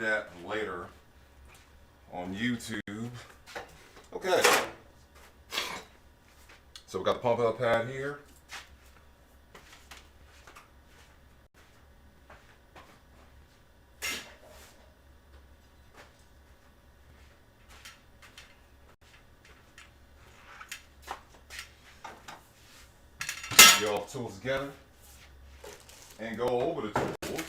that later on YouTube. Okay. So we got the pump out pad here. Get all the tools together and go over the tools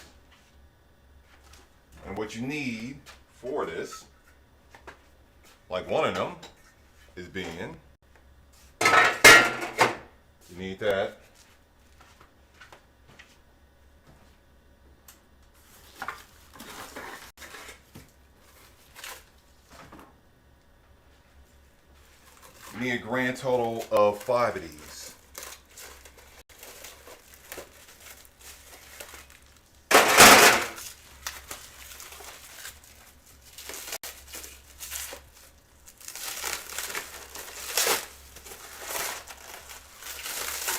and what you need for this. Like one of them is being, you need that. You need a grand total of 5 of these.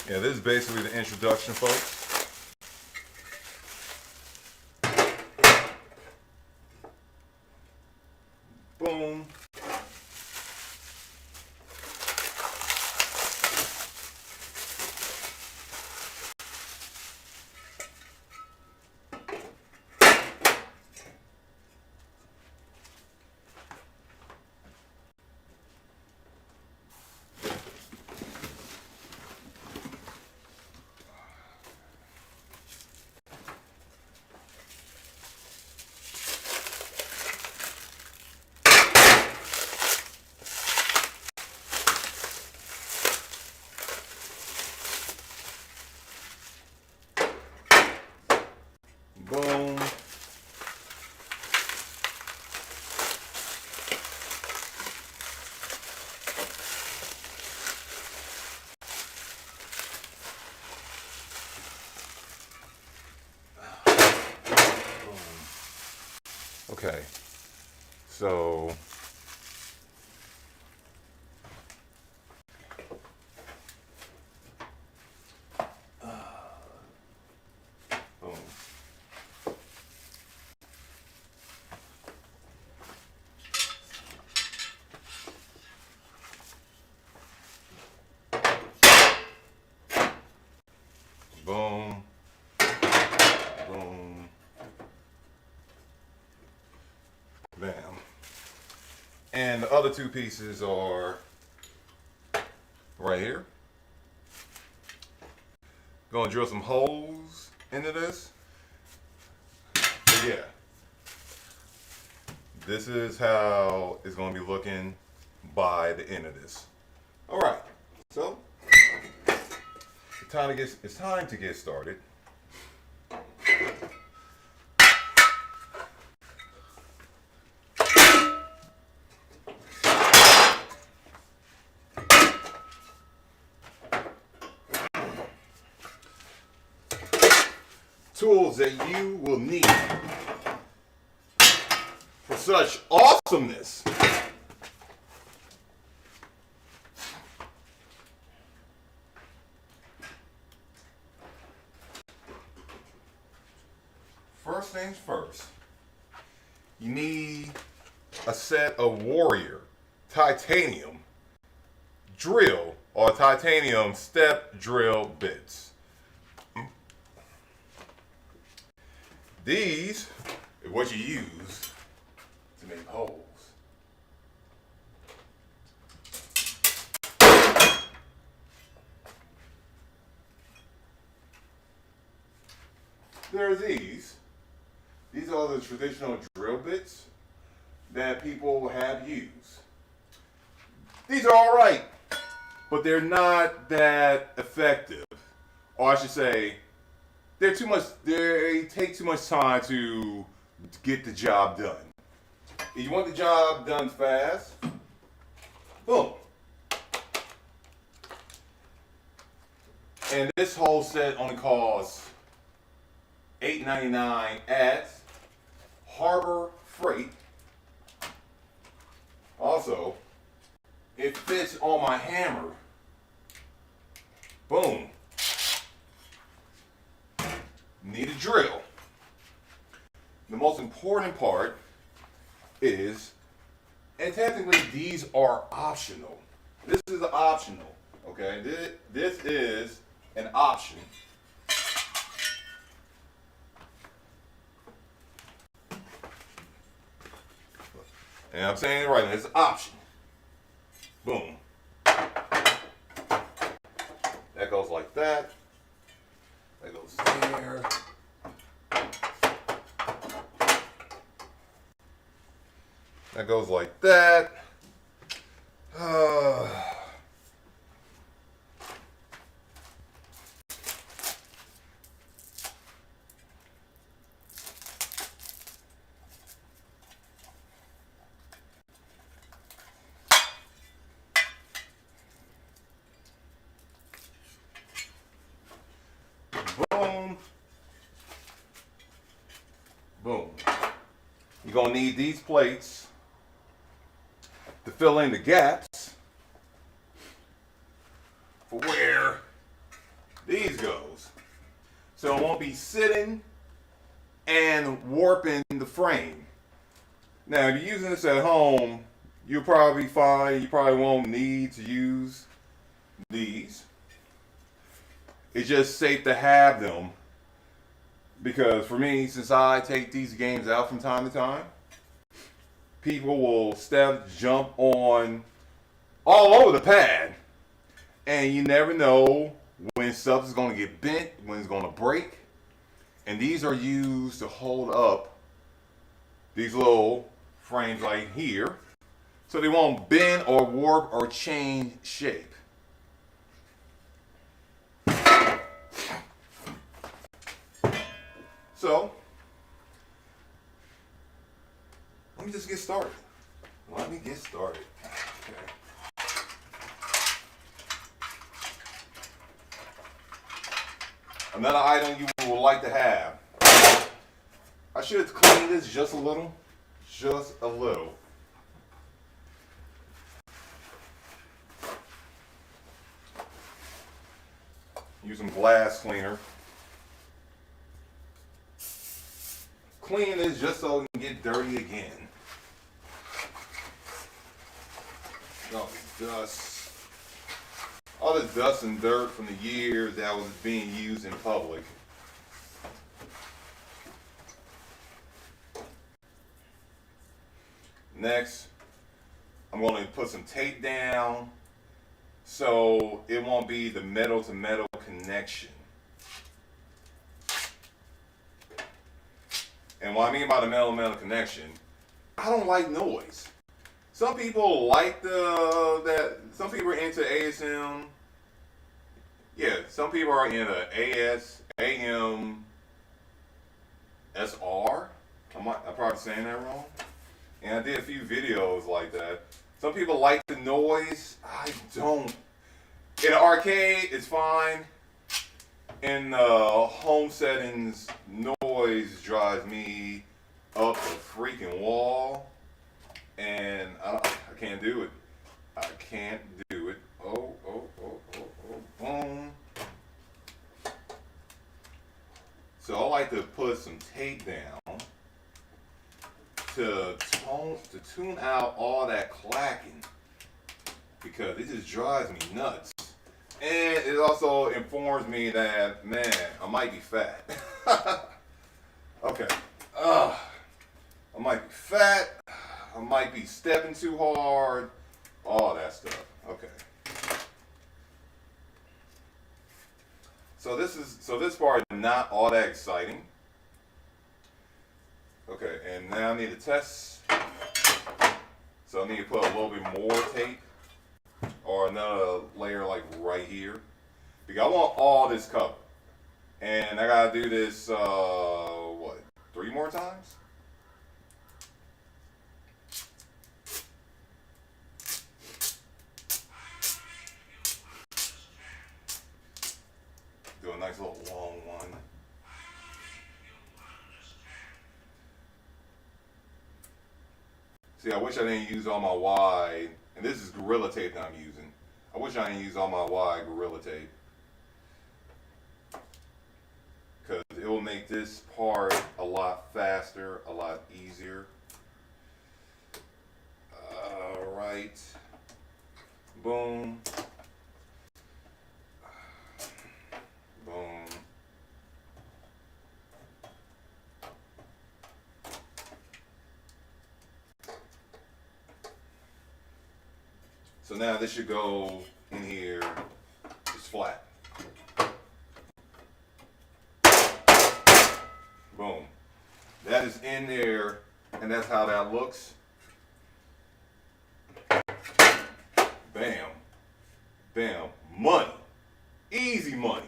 Yeah, this is basically the introduction, folks. Boom. Boom. Okay, so boom. Boom. Boom. Bam. And the other two pieces are right here. Gonna drill some holes into this. But yeah, this is how it's gonna be looking by the end of this. All right, so it's time to get started. Tools that you will need for such awesomeness. First things first, you need a set of Warrior titanium drill or titanium step drill bits. These are what you use to make holes. There are these. These are the traditional drill bits that people have used. These are all right, but they're not that effective. Or I should say, they take too much time to get the job done. If you want the job done fast, boom. And this whole set only costs $8.99 at Harbor Freight. Also, it fits on my hammer. Boom. Need a drill. The most important part is, and technically these are optional. This is optional, okay? This is an option. And I'm saying it right now, it's an option. Boom. That goes like that. That goes there. That goes like that. Boom. Boom. You're going to need these plates to fill in the gaps for where these goes. So it won't be sitting and warping the frame. Now, if you're using this at home, you'll probably be fine. You probably won't need to use these. It's just safe to have them because for me, since I take these games out from time to time, people will jump on all over the pad, and you never know when stuff is going to get bent, when it's going to break. And these are used to hold up these little frames right here so they won't bend or warp or change shape. So, let me just get started. Let me get started. Okay. Another item you would like to have. I should clean this just a little. Just a little. Use some glass cleaner. Clean this just so it can get dirty again. All the dust. All the dust and dirt from the years that was being used in public. Next, I'm going to put some tape down so it won't be the metal to metal connection. And what I mean by the metal to metal connection, I don't like noise. Some people like some people are into ASM. Yeah, some people are into AS, AM, SR. I'm probably saying that wrong. And I did a few videos like that. Some people like the noise. I don't. In an arcade, it's fine. In home settings, noise drives me up the freaking wall. And I can't do it. I can't do it. Oh, boom. So I like to put some tape down to tune out all that clacking because it just drives me nuts. And it also informs me that, man, I might be fat. Okay. I might be fat. I might be stepping too hard. All that stuff. Okay. So this part is not all that exciting. Okay, and now I need to test. So I need to put a little bit more tape or another layer like right here. Because I want all this covered. And I gotta do this, 3 more times? Do a nice little long one. See, I wish I didn't use all my wide, and this is Gorilla Tape that I'm using. I wish I didn't use all my wide Gorilla Tape. Because it will make this part a lot faster, a lot easier. right. Boom. Boom. So now this should go in here just flat. Boom. That is in there, and that's how that looks. Bam. Bam. Money. Easy money.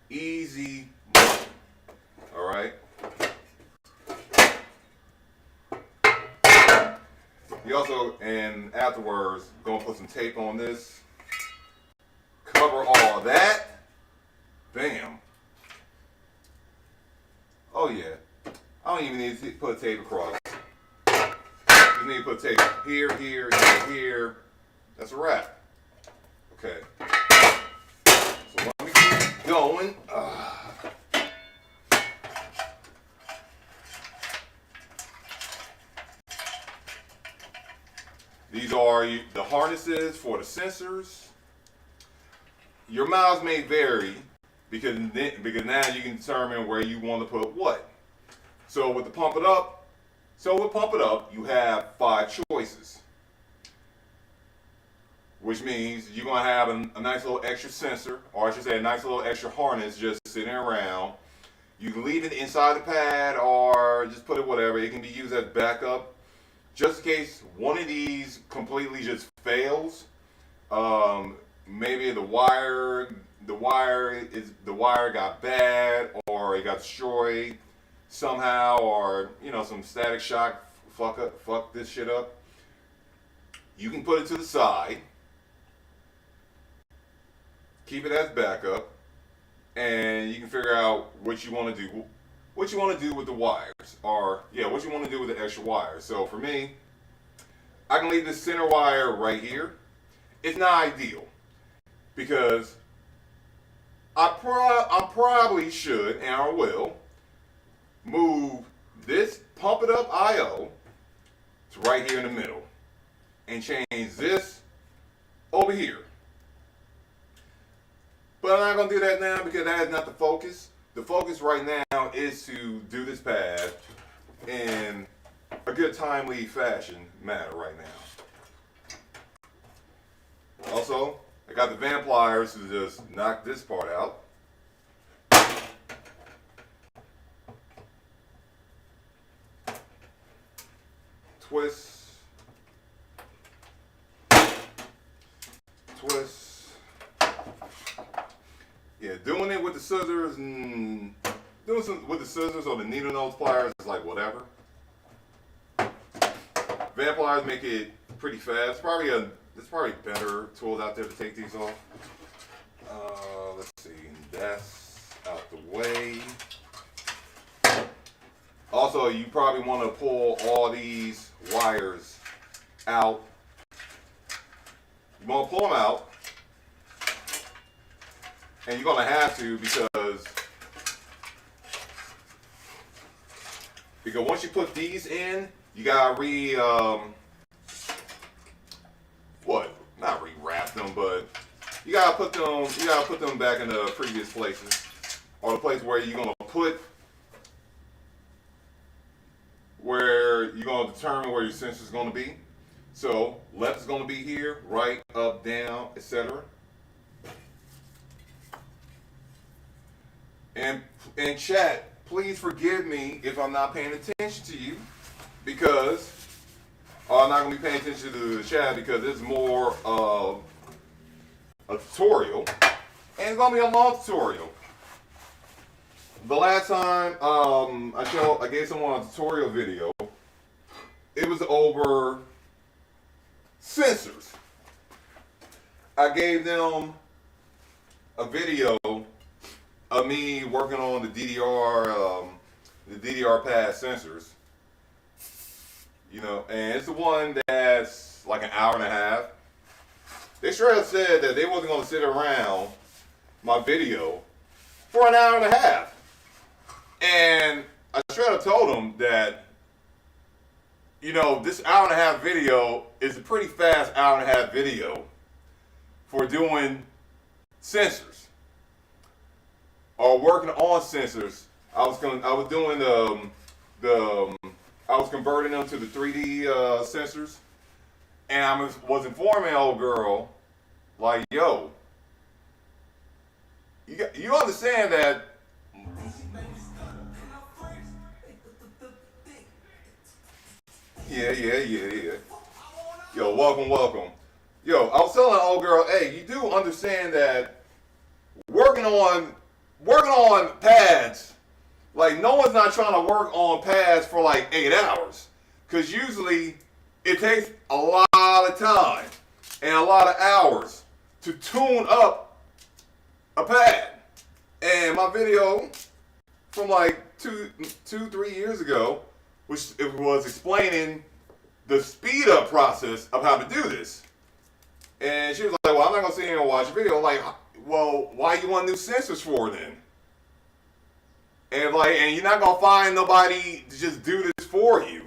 Easy money. All right. You also, and afterwards, gonna put some tape on this. Cover all that. Bam. Oh yeah. I don't even need to put tape across. Just need to put tape here, here, here, here. That's a wrap. Okay. So let me keep going. These are the harnesses for the sensors. Your miles may vary because now you can determine where you want to put what. So with Pump It Up, you have 5 choices, which means you're gonna have a nice little extra sensor, or I should say a nice little extra harness just sitting around. You can leave it inside the pad or just put it whatever. It can be used as backup, just in case one of these completely just fails. Maybe the wire got bad, or it got destroyed somehow, or some static shock fuck this shit up. You can put it to the side, keep it as backup, and you can figure out what you want to do. What you want to do with the wires, or what you want to do with the extra wires. So for me, I can leave this center wire right here. It's not ideal because I probably should, and I will, move this Pump It Up IO to right here in the middle and change this over here. But I'm not going to do that now because that is not the focus. The focus right now is to do this pad in a good timely fashion manner right now. Also, I got the van pliers to just knock this part out. Twist. Twist. Yeah, doing it with the scissors and doing some with the scissors or the needle nose pliers is like whatever. Van pliers make it pretty fast. There's probably better tools out there to take these off. Let's see, that's out the way. Also, you probably want to pull all these wires out. You want to pull them out. And you're going to have to because once you put these in, you got to not rewrap them, but you got to put them back in the previous places, or the place where you're going to determine where your sensor is going to be. So left is going to be here, right, up, down, etc. And chat, please forgive me if I'm not paying attention to you, because I'm not going to be paying attention to the chat because it's more of a tutorial, and it's going to be a long tutorial. The last time I gave someone a tutorial video, it was over sensors. I gave them a video of me working on the DDR pad sensors, and it's the one that's like an hour and a half. They straight up said that they wasn't going to sit around my video for an hour and a half, and I straight up told them that you know, this hour and a half video is a pretty fast hour and a half video for doing sensors or working on sensors. I was converting them to the 3D sensors, and I was informing old girl, like, yo, you understand that. Yeah. Yo, welcome. Yo, I was telling the old girl, hey, you do understand that working on pads, like no one's not trying to work on pads for like 8 hours, because usually it takes a lot of time and a lot of hours to tune up a pad. And my video from like 3 years ago, which it was explaining the speed up process of how to do this. And she was like, well, I'm not gonna sit here and watch a video. I'm like, well, why you want new sensors for then? And you're not gonna find nobody to just do this for you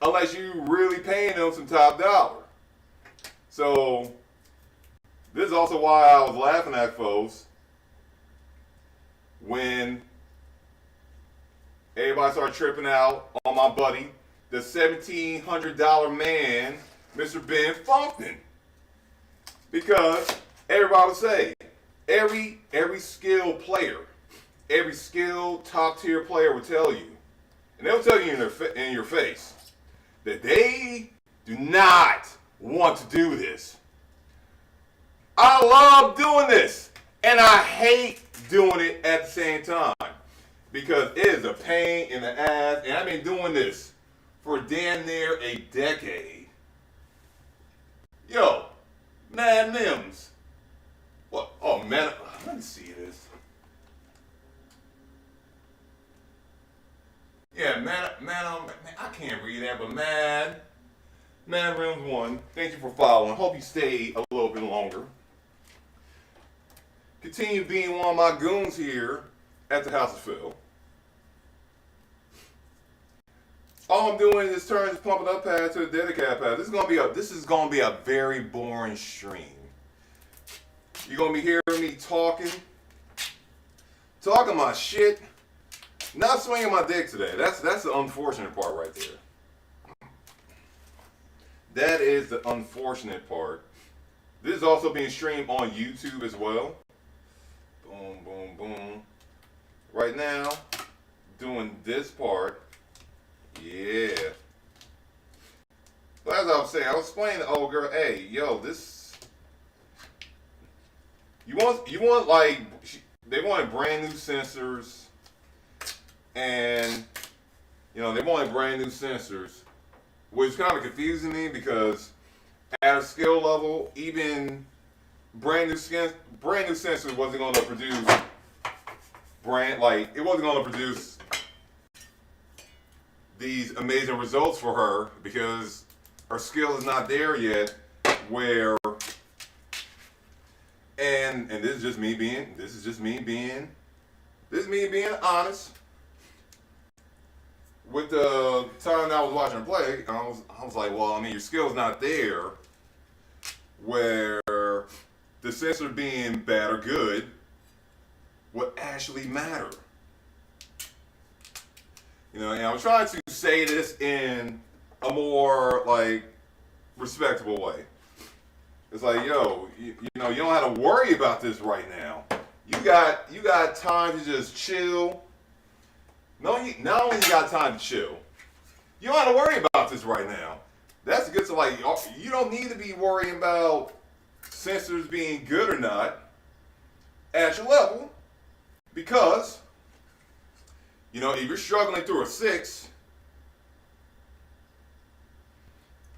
unless you really paying them some top dollar. So this is also why I was laughing at folks when everybody started tripping out on my buddy, the $1,700 man, Mr. Ben Funkton. Because everybody would say, every skilled player, every skilled top tier player would tell you, and they'll tell you in your face, that they do not want to do this. I love doing this, and I hate doing it at the same time, because it is a pain in the ass, and I've been doing this for damn near a decade. Yo, Mad Mims. What? Oh, man, let me see this. Yeah, man, I can't read that, but Man Rims 1, thank you for following. Hope you stay a little bit longer. Continue being one of my goons here at the House of Phil. All I'm doing is turning this pumping up pad to the Dedicab Pad. This is gonna be a very boring stream. You're gonna be hearing me talking my shit, not swinging my dick today. That's the unfortunate part right there. That is the unfortunate part. This is also being streamed on YouTube as well. Boom, boom, boom. Right now, doing this part. Yeah. But as I was saying, I was explaining to the old girl, hey, yo, this. You want like, they wanted brand new sensors. And, you know, they wanted brand new sensors, which is kind of confusing me because at a skill level, even brand new sensors wasn't going to produce it wasn't going to produce these amazing results for her because her skill is not there yet. And this is me being honest. With the time I was watching her play, I was like, well, I mean, your skill's not there where the sensor being bad or good would actually matter. You know, and I'm trying to say this in a more, like, respectable way. It's like, yo, you know, you don't have to worry about this right now. You got time to just chill. Not only you got time to chill, you don't have to worry about this right now. That's good to like, you don't need to be worrying about sensors being good or not at your level because, you know, if you're struggling through a 6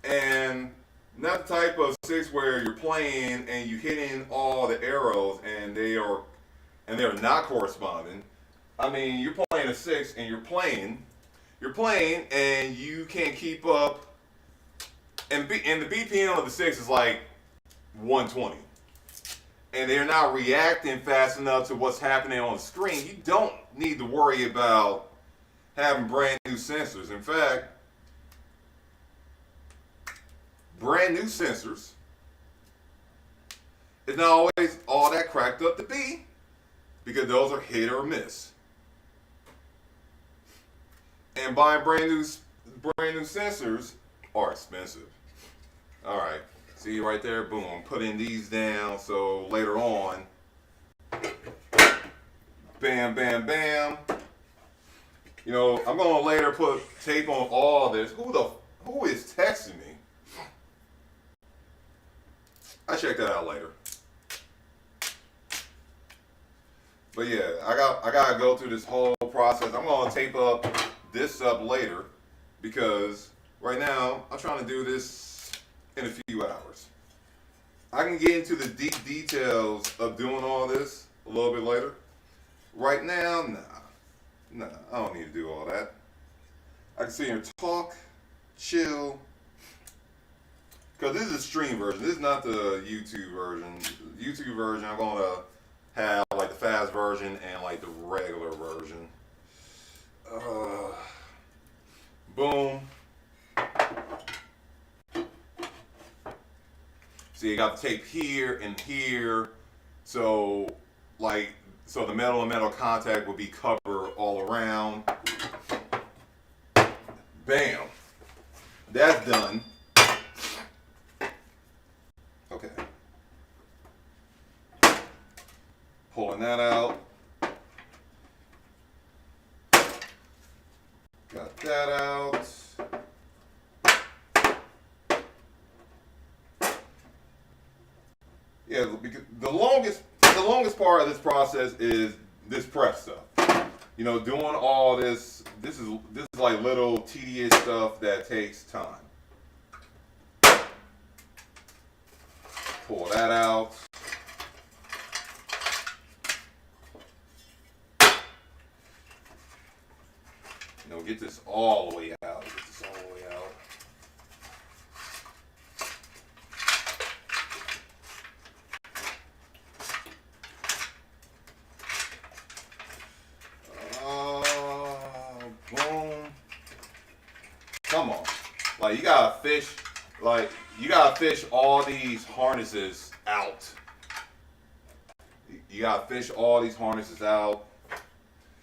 and not the type of 6 where you're playing and you're hitting all the arrows and they're not corresponding. I mean, you're playing a 6 and you're playing and you can't keep up. And the BPM of the 6 is like 120. And they're not reacting fast enough to what's happening on the screen. You don't need to worry about having brand new sensors. In fact, brand new sensors is not always all that cracked up to be, because those are hit or miss. And buying brand new sensors are expensive. All right, see right there, boom, putting these down so later on, bam, bam, bam. You know, I'm gonna later put tape on all this. Who is texting me? I check that out later. But yeah, I gotta go through this whole process. I'm gonna tape up this up later, because right now I'm trying to do this in a few hours. I can get into the deep details of doing all this a little bit later. Right now, nah, I don't need to do all that. I can sit here and talk, chill, because this is a stream version. This is not the YouTube version. The YouTube version, I'm gonna have like the fast version and like the regular version. Boom. See, you got the tape here and here, so the metal and metal contact will be covered all around. Bam. That's done. Okay. Pulling that out. Got that out. Yeah, because the longest part of this process is this prep stuff. You know, doing all this. This is like little tedious stuff that takes time. Pull that out. You know, get this all the way out. Get this all the way out. Boom. Come on. Like, you gotta fish all these harnesses out. You gotta fish all these harnesses out.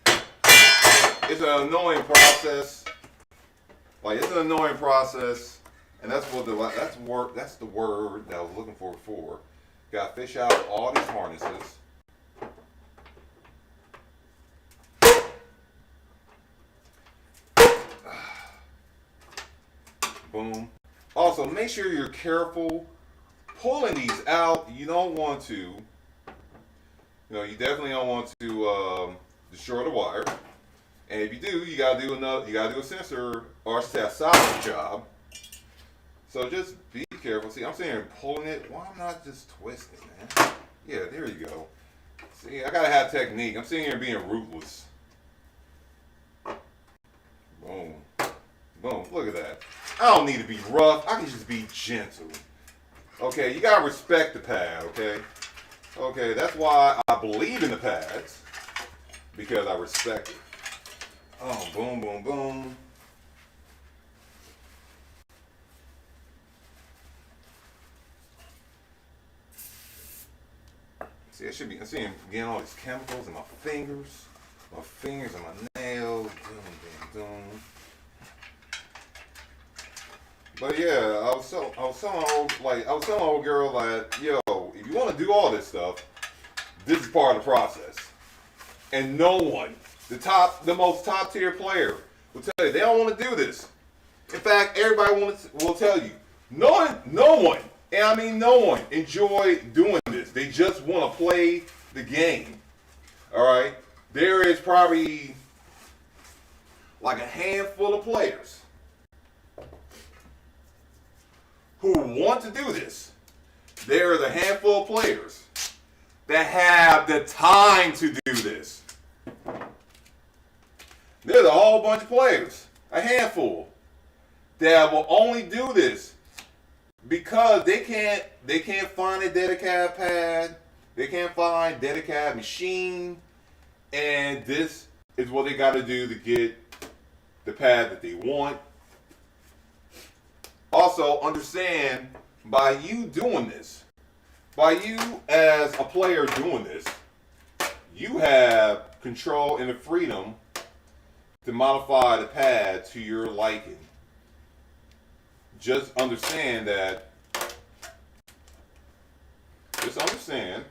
It's an annoying process. Like, it's an annoying process, and that's the word that I was looking for before. You gotta fish out all these harnesses. Boom. Also, make sure you're careful pulling these out. You don't want to, you definitely don't want to destroy the wire. And if you do, you gotta do a sensor, or I should say a soldering job. So just be careful. See, I'm sitting here pulling it. Why am I not just twisting, man? Yeah, there you go. See, I gotta have technique. I'm sitting here being ruthless. Boom. Boom. Look at that. I don't need to be rough. I can just be gentle. Okay, you gotta respect the pad, okay? Okay, that's why I believe in the pads, because I respect it. Oh, boom, boom, boom. See, I should be, I'm seeing getting all these chemicals in my fingers and my nails. Boom, boom, boom. But yeah, I was telling an old girl that, yo, if you want to do all this stuff, this is part of the process. And no one, the most top tier player will tell you they don't want to do this. In fact, everybody will tell you, no one, and I mean no one, enjoy doing this. They just want to play the game. All right, there is probably like a handful of players who want to do this. There is a handful of players that have the time to do this. There's a whole bunch of players, a handful, that will only do this because they can't find a Dedicab pad, they can't find Dedicab machine, and this is what they got to do to get the pad that they want. Also, understand by you doing this, by you as a player doing this, you have control and the freedom to modify the pad to your liking. Just understand that. Just understand.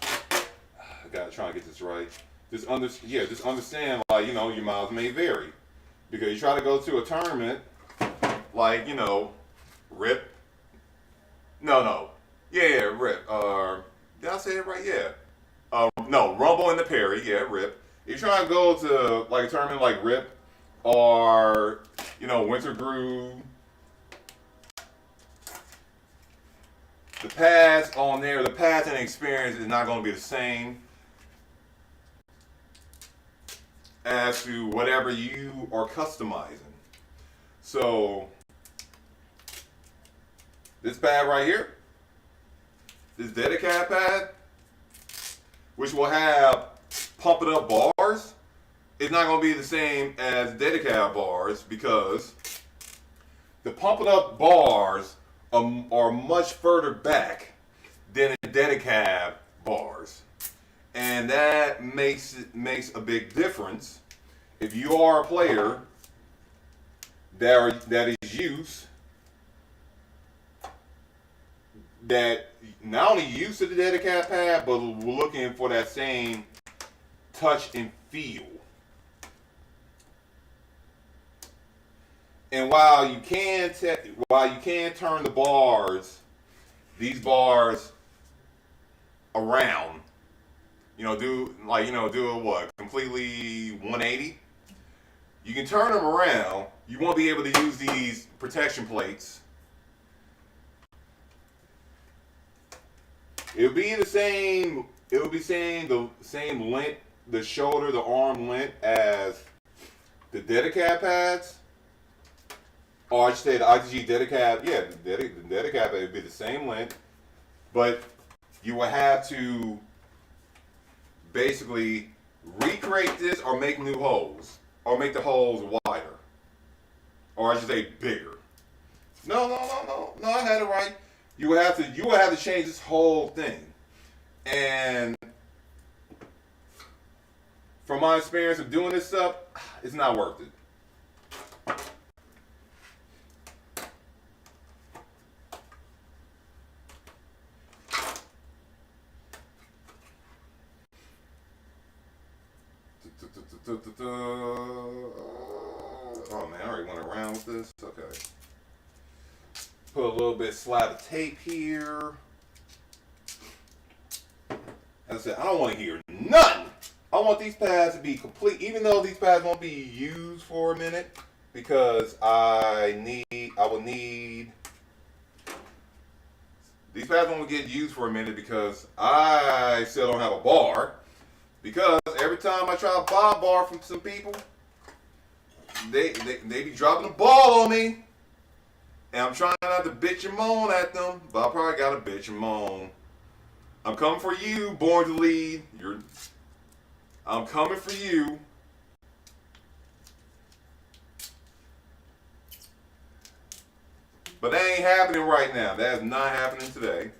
I gotta try and get this right. Just understand. Like, your miles may vary because you try to go to a tournament, like Rip. No. Yeah, Rip. Did I say it right? Yeah. No, Rumble and the Perry. Yeah, Rip. If you're trying to go to like a tournament like Rip or Winter Groove, the pads on there, the pads and the experience is not going to be the same as to whatever you are customizing. So this pad right here, this Dedicab pad, which will have pump it up bars, it's not going to be the same as Dedicab bars because the pump it up bars are much further back than the Dedicab bars, and that makes a big difference if you are a player that is used that not only used to the Dedicab pad, but we're looking for that same touch and feel. And while you can turn the bars, these bars around, do a what, completely 180. You can turn them around. You won't be able to use these protection plates. It'll be the same. It'll be the same length, the shoulder, the arm length as the Dedicab pads. Or I should say the ITG Dedicab. Yeah, the Dedicab would be the same length, but you will have to basically recreate this or make new holes, or make the holes wider, or I should say bigger. No, I had it right. You would have to change this whole thing. And from my experience of doing this stuff, it's not worth it. Oh man, I already went around with this. Okay. Put a little bit of slab of tape here. As I said, I don't want to hear nothing. I want these pads to be complete, even though these pads won't be used for a minute, because I will need these pads won't get used for a minute because I still don't have a bar. Because every time I try to buy a bar from some people, they be dropping the ball on me. And I'm trying not to bitch and moan at them, but I probably got to bitch and moan. I'm coming for you, Born to Lead. I'm coming for you. But that ain't happening right now. That is not happening today.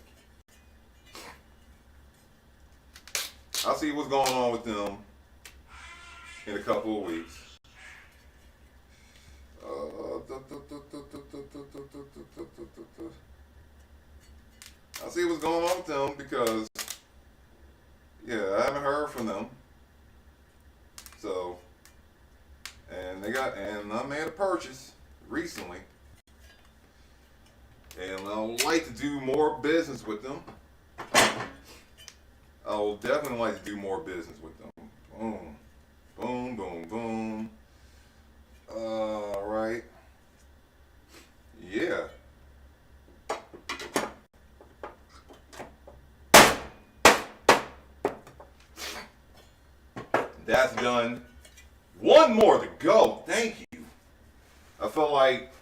I'll see what's going on with them in a couple of weeks. I'll see what's going on with them because, I haven't heard from them. So, and I made a purchase recently, and I would like to do more business with them. I will definitely like to do more business with them. Boom, boom, boom, boom. All right. Yeah. That's done. One more to go. Thank you. I felt like,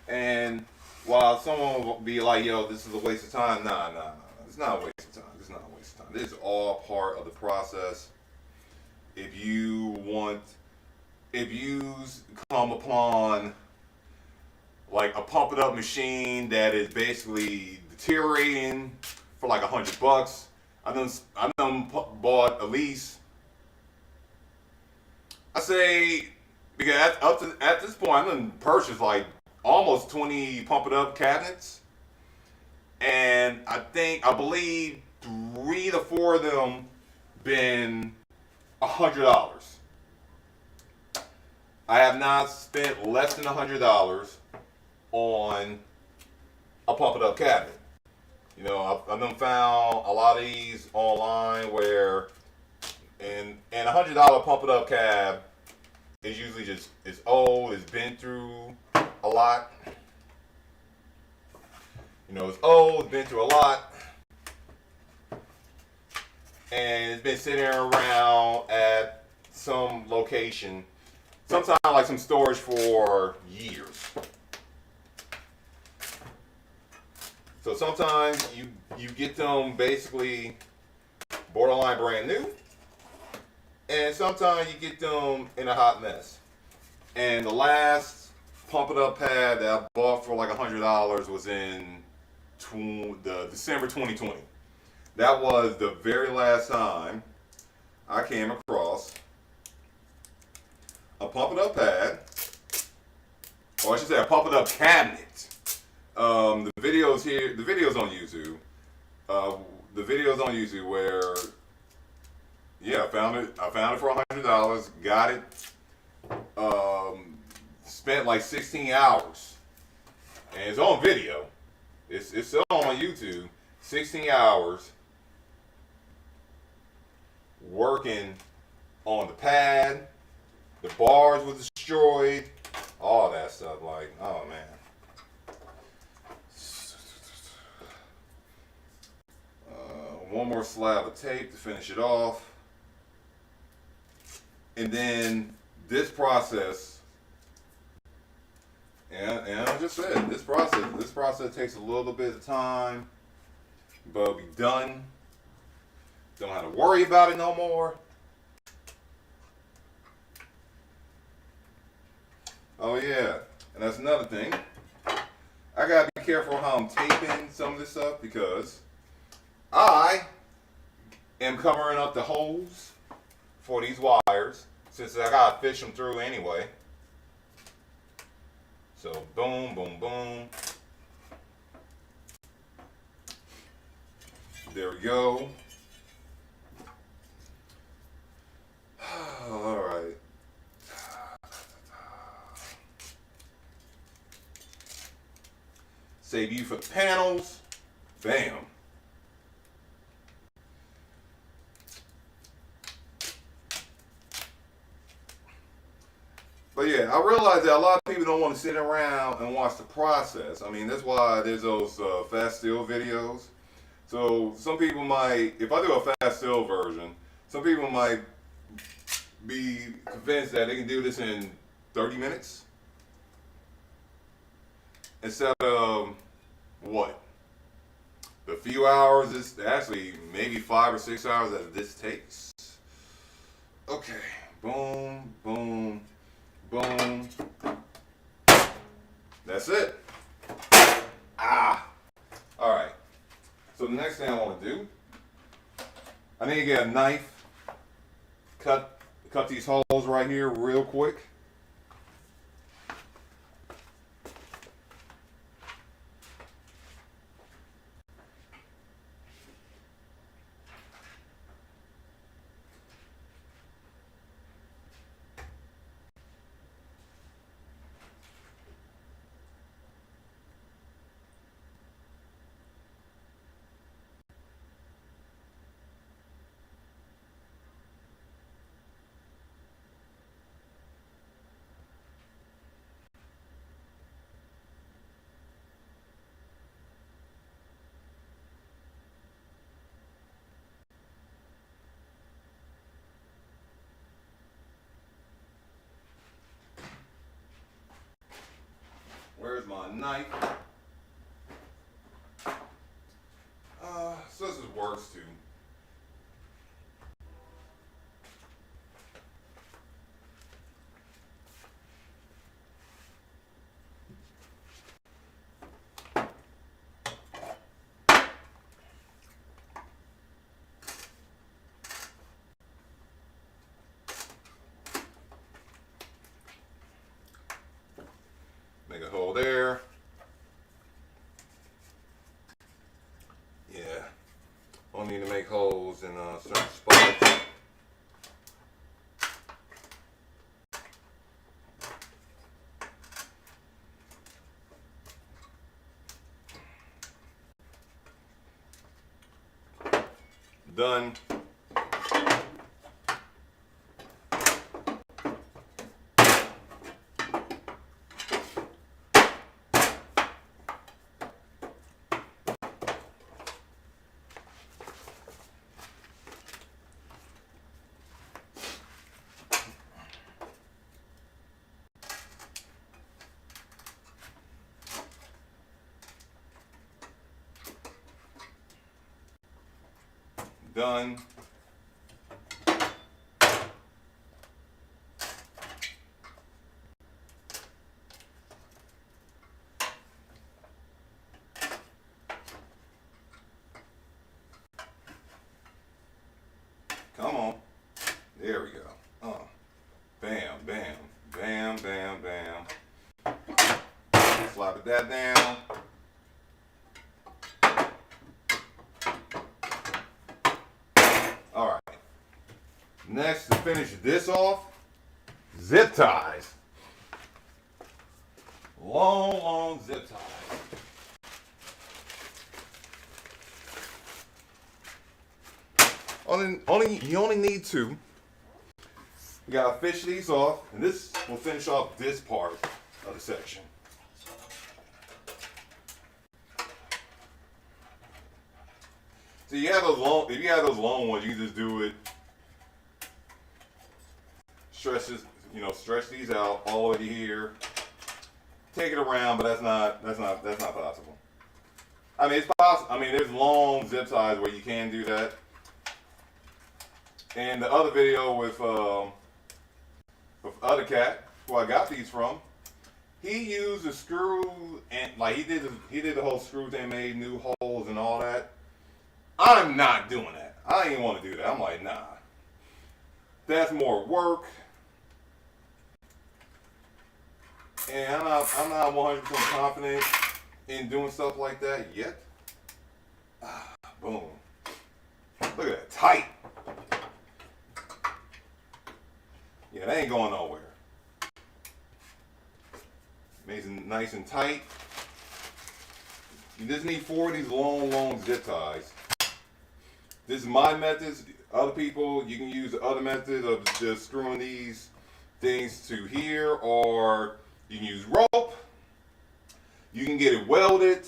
and while someone will be like, yo, this is a waste of time. Nah. It's not a waste of time. It's not a waste of time. This is all part of the process. If you come upon like a pump it up machine that is basically deteriorating for like $100. I done bought at least, I say, because at this point I done purchased like almost 20 pump it up cabinets, and I believe 3 to 4 of them been $100. I have not spent less than $100 on a pump it up cabinet. You know, I've been found a lot of these online where, and $100 pump it up cab is usually just, it's old, it's been through a lot. You know, it's old, it's been through a lot, and it's been sitting around at some location, sometimes like some storage for years. So sometimes you get them basically borderline brand new, and sometimes you get them in a hot mess. And the last pump it up pad that I bought for like $100 was in the December 2020. That was the very last time I came across a pump it up pad, or I should say a pump it up cabinet. The videos on YouTube, where, yeah, I found it for $100, got it, spent like 16 hours, and it's on video, it's still on YouTube, 16 hours working on the pad, the bars were destroyed, all that stuff, like, oh man. One more slab of tape to finish it off. And then this process, and I just said, this process takes a little bit of time, but it'll be done. Don't have to worry about it no more. Oh yeah, and that's another thing. I gotta be careful how I'm taping some of this stuff, because I am covering up the holes for these wires, since I gotta fish them through anyway. So boom, boom, boom. There we go. All right. Save you for the panels. Bam. But yeah, I realize that a lot of people don't want to sit around and watch the process. I mean, that's why there's those fast still videos. So some people might, if I do a fast still version, some people might be convinced that they can do this in 30 minutes instead of what? The few hours, it's actually maybe 5 or 6 hours that this takes. Okay, boom, boom, boom. That's it. Ah. All right. So the next thing I want to do, I need to get a knife, cut these holes right here real quick. Where's my knife? Scissors works too. hole there. Yeah. Only need to make holes in certain spots. Done. Done. Come on. There we go. Bam, bam, bam, bam, bam. Slap it that down. All right. Next, to finish this off, zip ties. Long, long zip ties. You only need two. You gotta fish these off, and this will finish off this part of the section. So you have those long. If you have those long ones, you can just do it. Stretch this, stretch these out all the way to here. Take it around, but that's not possible. I mean, it's possible. I mean, there's long zip ties where you can do that. And the other video with other cat, who I got these from, he used a screw and he did the whole screw thing, made new holes and all that. I'm not doing that. I didn't want to do that. I'm like, nah, that's more work, and I'm not 100% confident in doing stuff like that yet. Boom. Look at that, tight. Yeah, that ain't going nowhere. Makes it nice and tight. You just need 4 of these long, long zip ties. This is my method. Other people, you can use the other method of just screwing these things to here, or you can use rope. You can get it welded.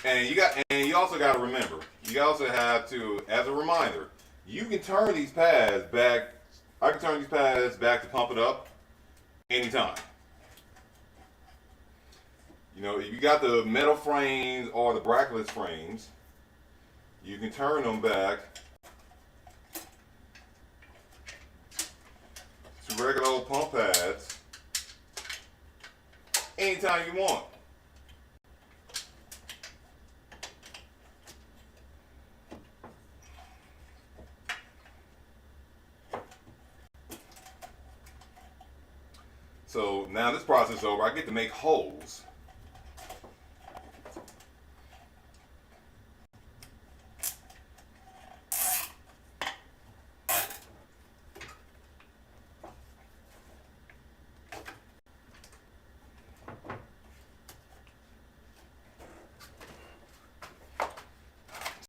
And you also got to remember, you also have to, as a reminder, you can turn these pads back. I can turn these pads back to pump it up anytime. If you got the metal frames or the bracketless frames, you can turn them back to regular old pump pads anytime you want. So now this process is over, I get to make holes.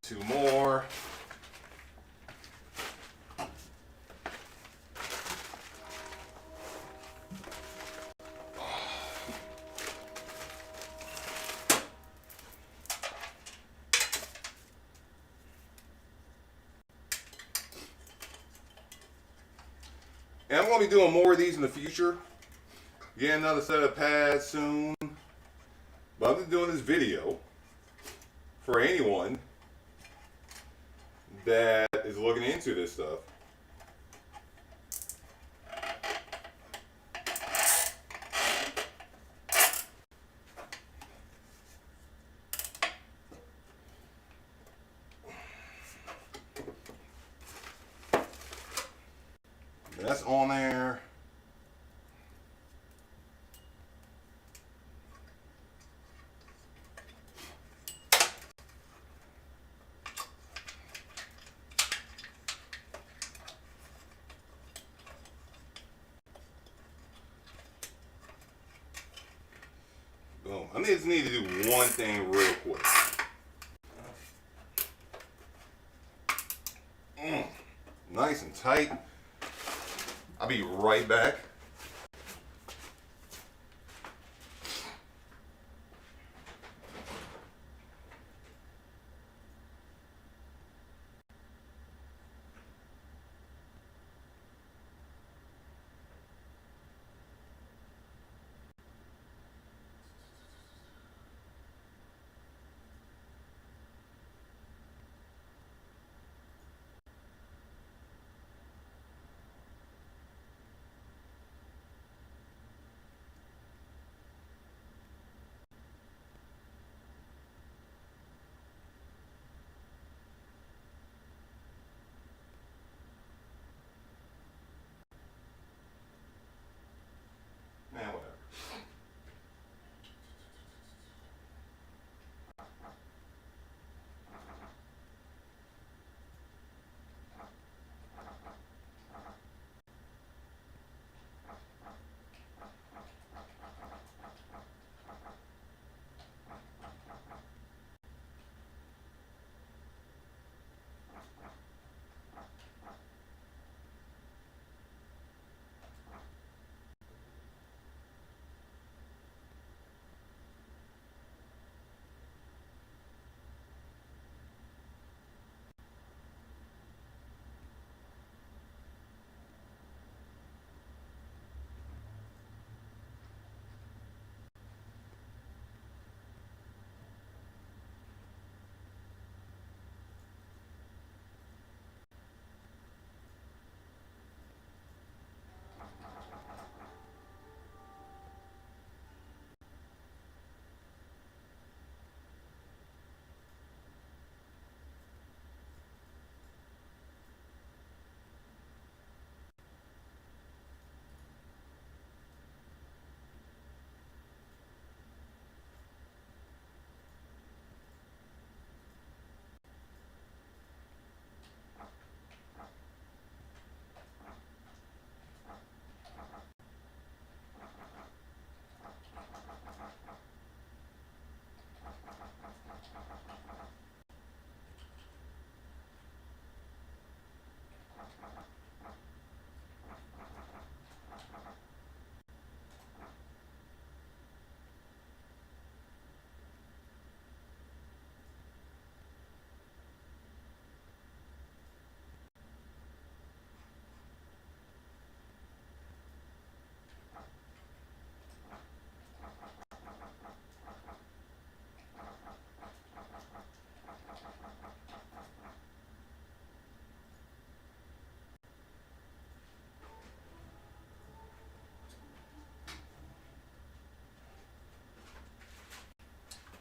Two more. And I'm going to be doing more of these in the future. Get another set of pads soon. But I'm just doing this video for anyone that is looking into this stuff. That's on there. I just need to do one thing real quick. Nice and tight. I'll be right back. Man, whatever.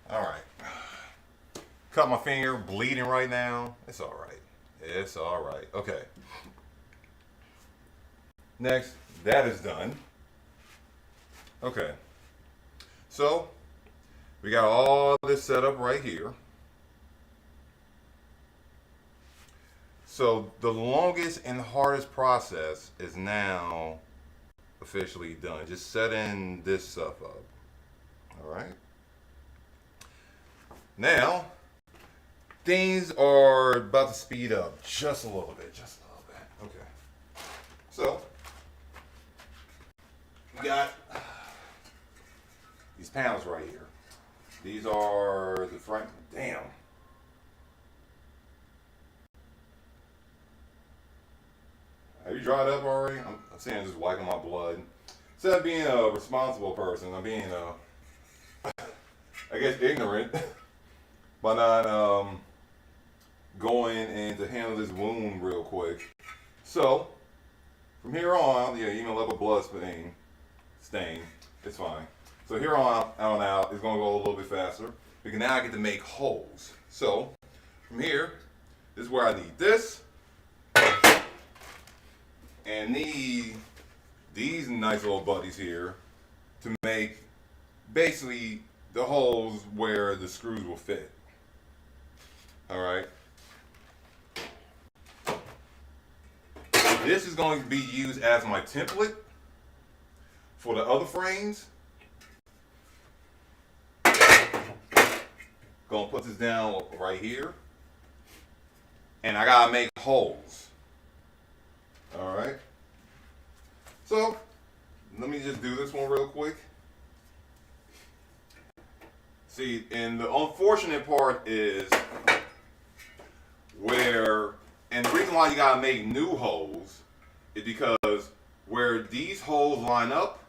All right. Cut my finger, bleeding right now. It's all right. It's all right. Okay. Next, that is done. Okay. So, we got all this set up right here. So, the longest and hardest process is now officially done. Just setting this stuff up. All right. Now, things are about to speed up just a little bit. Just a little bit. Okay. So, we got these panels right here. These are the front. Damn. Have you dried up already? I'm saying just wiping my blood. Instead of being a responsible person, I'm being, I guess, ignorant by not going in to handle this wound real quick. So, from here on, yeah, even up a blood stain, it's fine. So here on out, it's going to go a little bit faster because now I get to make holes. So, from here, this is where I need this. And need these nice little buddies here to make basically the holes where the screws will fit. Alright. This is going to be used as my template for the other frames. Gonna put this down right here. And I gotta make holes. Alright. So, let me just do this one real quick. See, and the unfortunate part is and the reason why you gotta make new holes is because where these holes line up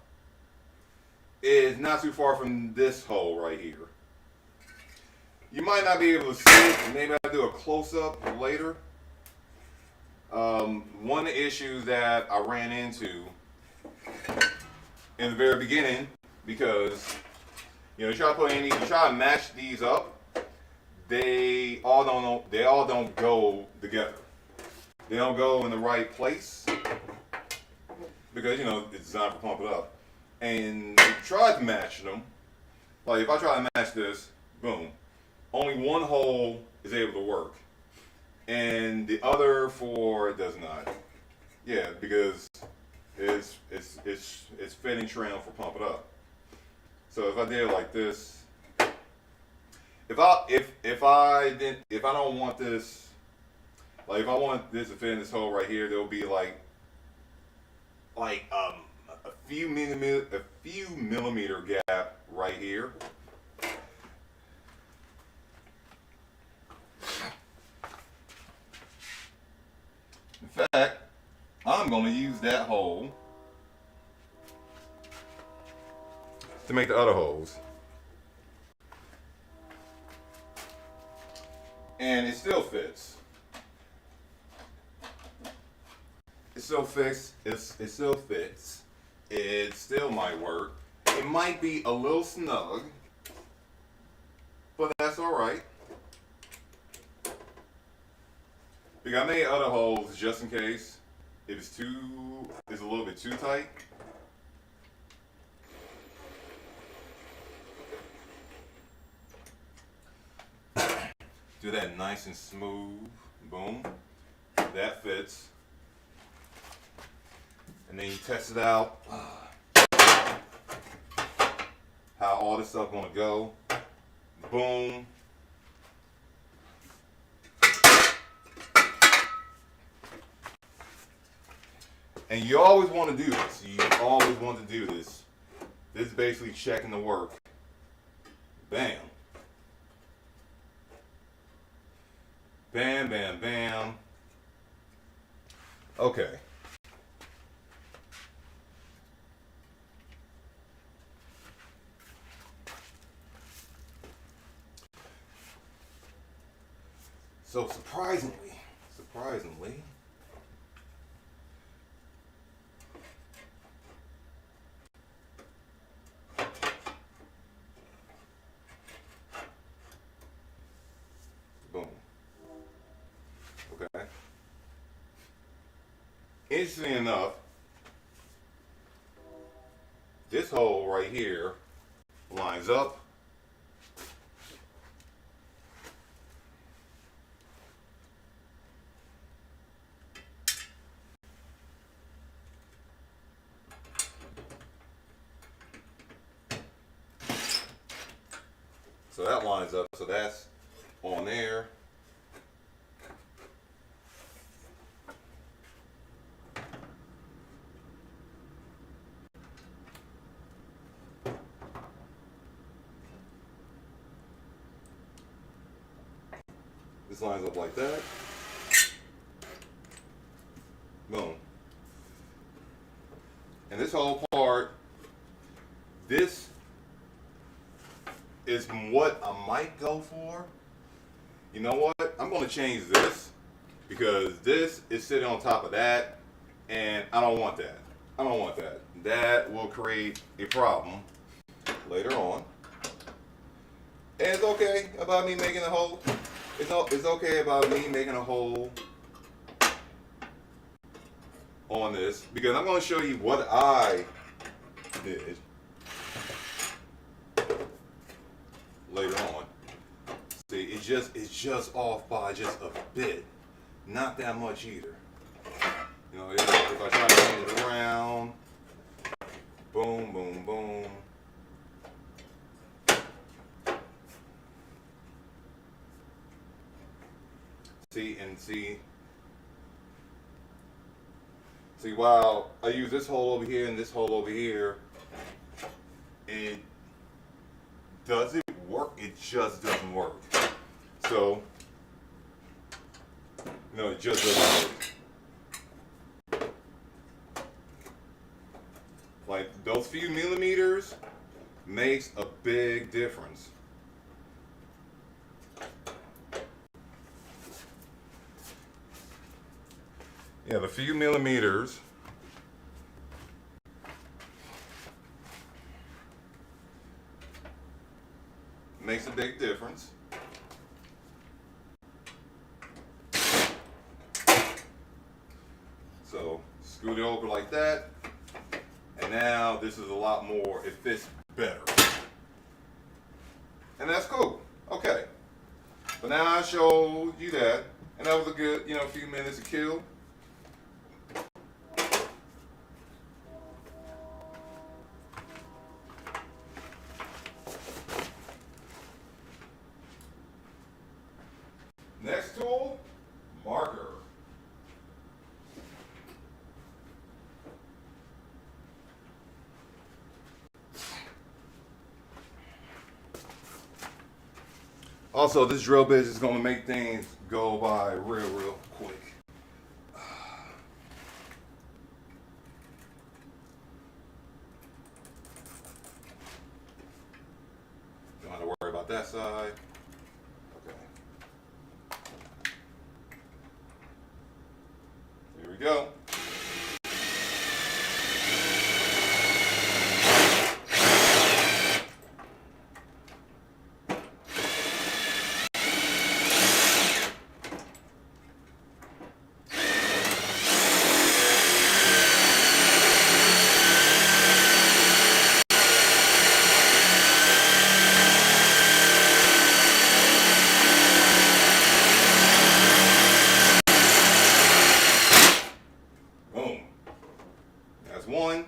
is not too far from this hole right here. You might not be able to see it, maybe I'll do a close-up later. One of the issues that I ran into in the very beginning, because you try to match these up, they all don't go together. They don't go in the right place because it's designed for pump it up. And try to match them. Like if I try to match this, boom, only one hole is able to work, and the other four does not. Yeah, because it's fitting trim for pump it up. So if I did it like this, if I don't want this, like if I want this to fit in this hole right here, there'll be like a few millimeter gap right here. In fact, I'm going to use that hole to make the other holes. And it still fits. It still fits. It still fits. It still might work. It might be a little snug, but that's all right. Because I made other holes just in case it's a little bit too tight. Do that nice and smooth. Boom. That fits. And then you test it out. How all this stuff gonna go. Boom. And you always want to do this. You always want to do this. This is basically checking the work. Bam. Bam, bam, bam. Okay. So surprisingly, boom. Okay. Interestingly enough, this hole right here lines up. So that lines up, so that's on there. This lines up like that. Boom. And this whole part, this is what I might go for. You know what? I'm going to change this because this is sitting on top of that, and I don't want that. I don't want that. That will create a problem later on. And it's okay about me making a hole. It's okay about me making a hole on this because I'm going to show you what I did later on. See, it's just off by just a bit, not that much either. If I try to change it around, boom, boom, boom. See, while I use this hole over here and this hole over here, it does it work? It just doesn't work. So, no, it just doesn't work. Like those few millimeters makes a big difference. Yeah, the few millimeters makes a big difference. So scoot it over like that, and now this is a lot more, it fits better. And that's cool. Okay. But now I showed you that, and that was a good, few minutes to kill. Next tool, marker. Also, this drill bit is going to make things go by real quick. Don't have to worry about that side. Okay. Here we go. One.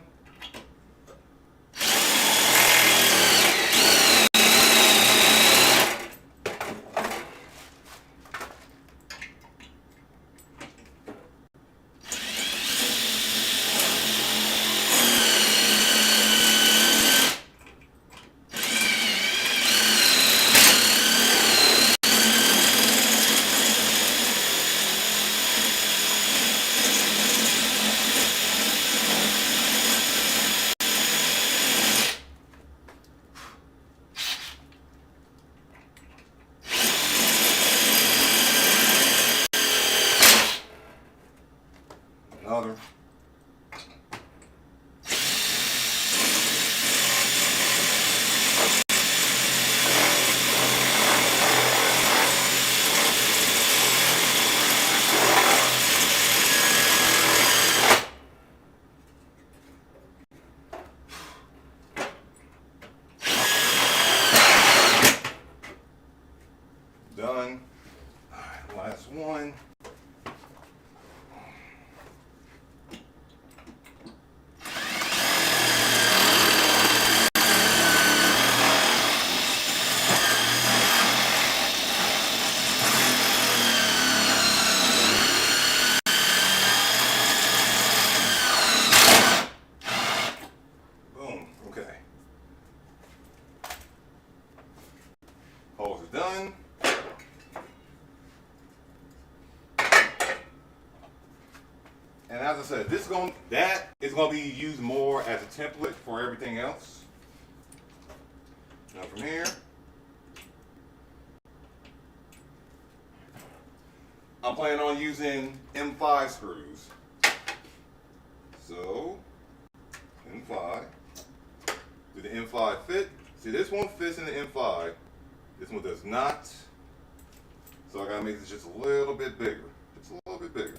Another. Done. All right, last one. Holes are done. And as I said, that is going to be used more as a template for everything else. Now from here, I'm planning on using M5 screws. So, M5. Do the M5 fit? See, this one fits in the M5. This one does not. So I gotta make this just a little bit bigger. Just a little bit bigger.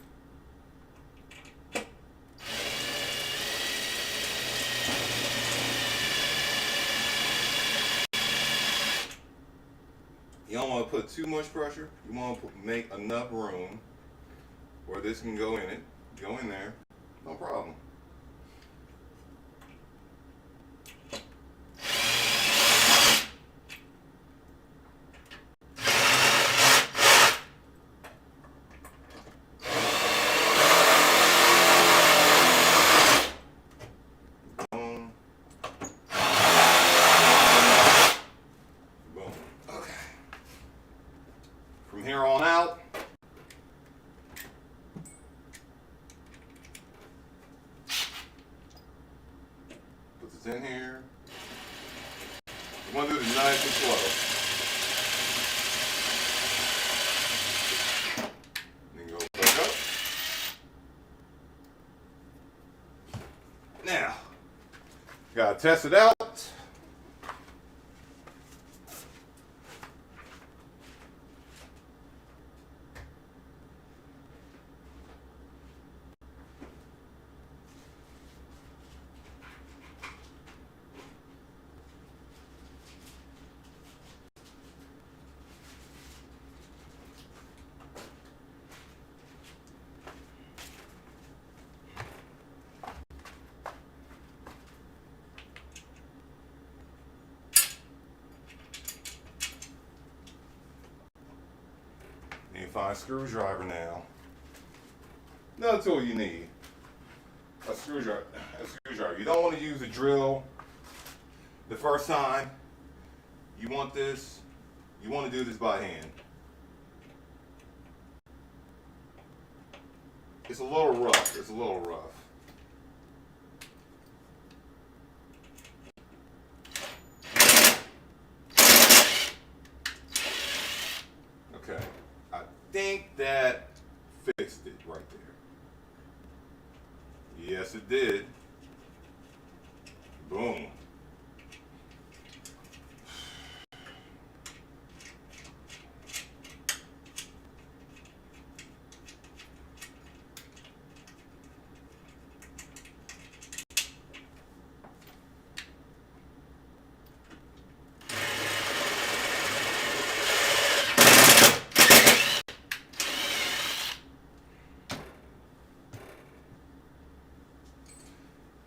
You don't want to put too much pressure. You want to make enough room where this can go in it. Go in there. No problem. here on out. Put this in here. You want to do this nice and slow. Then go back up. Now, gotta test it out. You find a screwdriver now. Another tool you need. A screwdriver. You don't want to use a drill the first time. You want to do this by hand. It's a little rough. Okay. I think that fixed it right there. Yes, it did. Boom.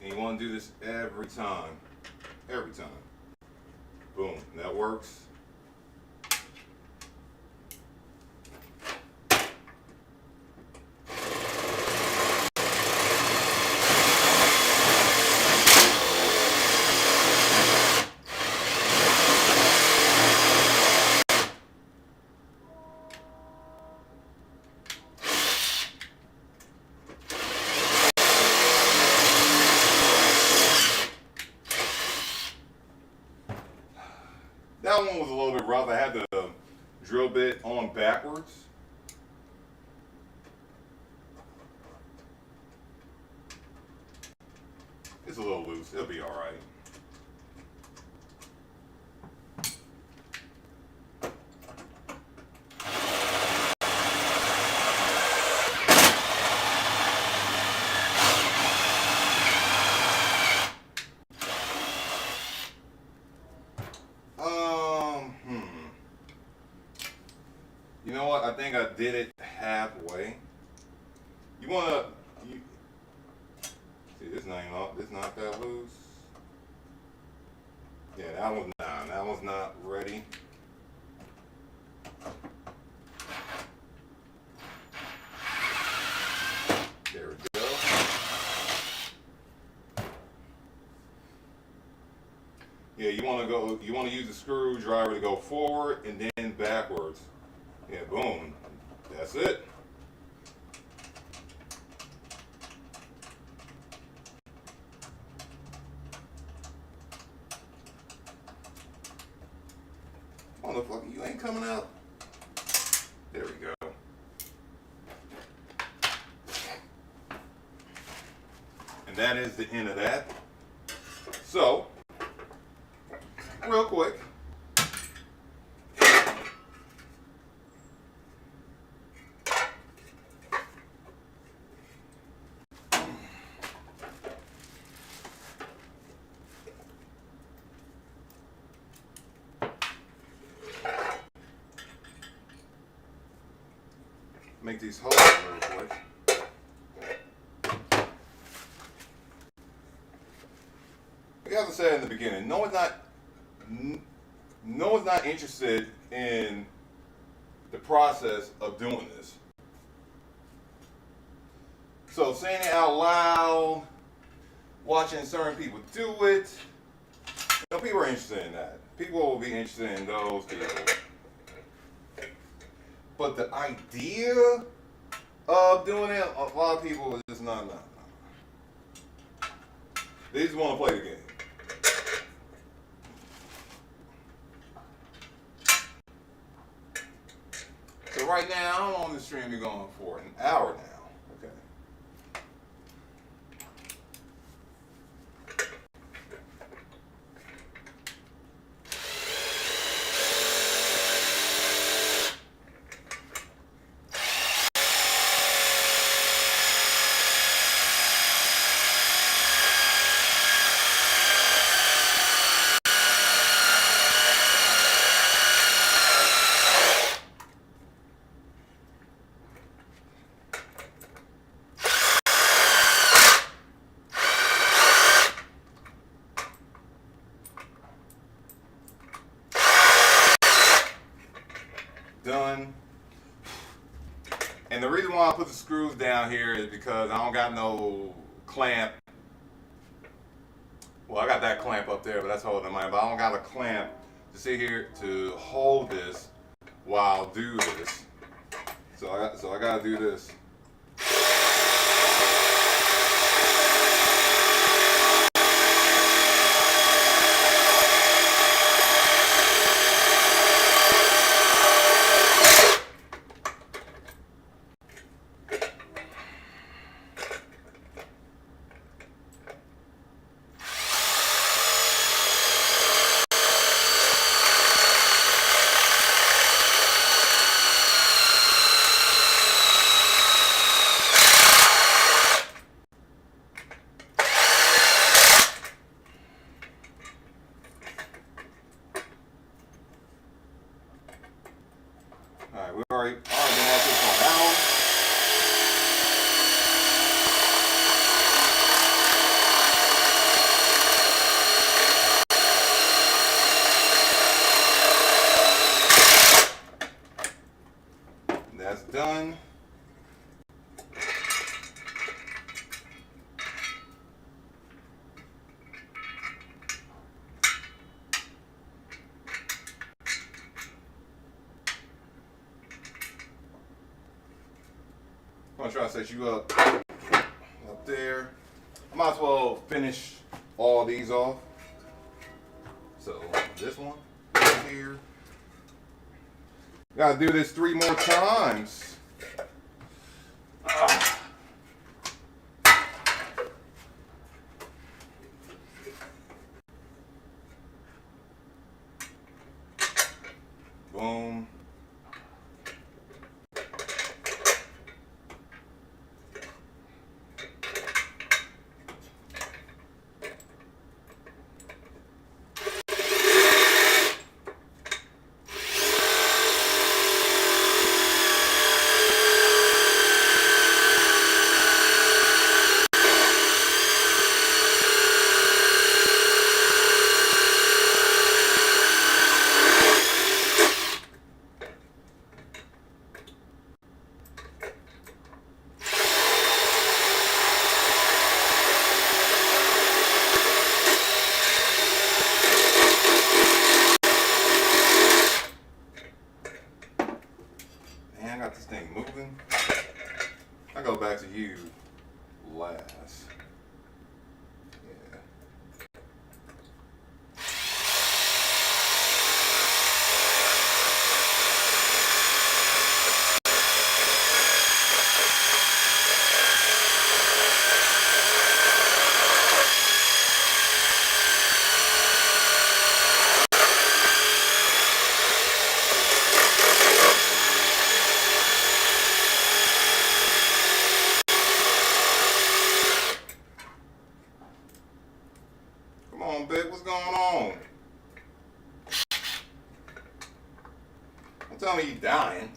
And you want to do this every time. Every time. Boom. That works. That one was a little bit rough. I had the drill bit on backwards. It's a little loose. It'll be all right. You know what? I think I did it halfway. You wanna see this not that loose. Yeah, that one's not ready. There we go. Yeah, you wanna use the screwdriver to go forward and then backwards. Yeah, boom. That's it. Motherfucker, you ain't coming out. There we go. And that is the end of that. So, real quick. Make these holes real quick. Like I said in the beginning, no one's not interested in the process of doing this. So saying it out loud, watching certain people do it, people are interested in that. People will be interested in those people. But the idea of doing it, a lot of people are just not. They just want to play the game. So right now, how long this stream be going for? An hour now. Okay. Done. And the reason why I put the screws down here is because I don't got no clamp. Well, I got that clamp up there, but that's holding mine. But I don't got a clamp to sit here to hold this while I do this. So I gotta do this. Alright, we already been at this for an hour. That's done. I'm gonna try to set you up there. I might as well finish all these off. So this one right here. Gotta do this 3 more times. Boom. This thing moving. I go back to you last. Yeah. Come on, Big, what's going on? Don't tell me you dying.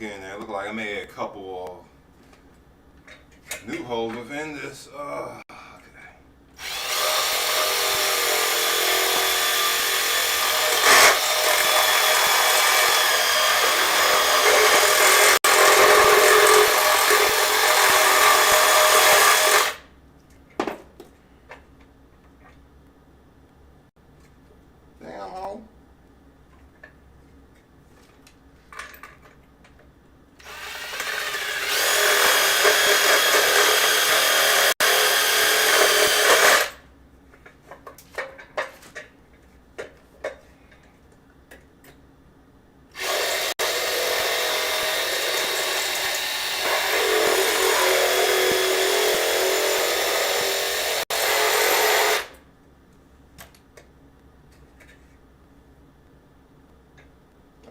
getting there. Look like I made a couple of new holes within this. Damn hole.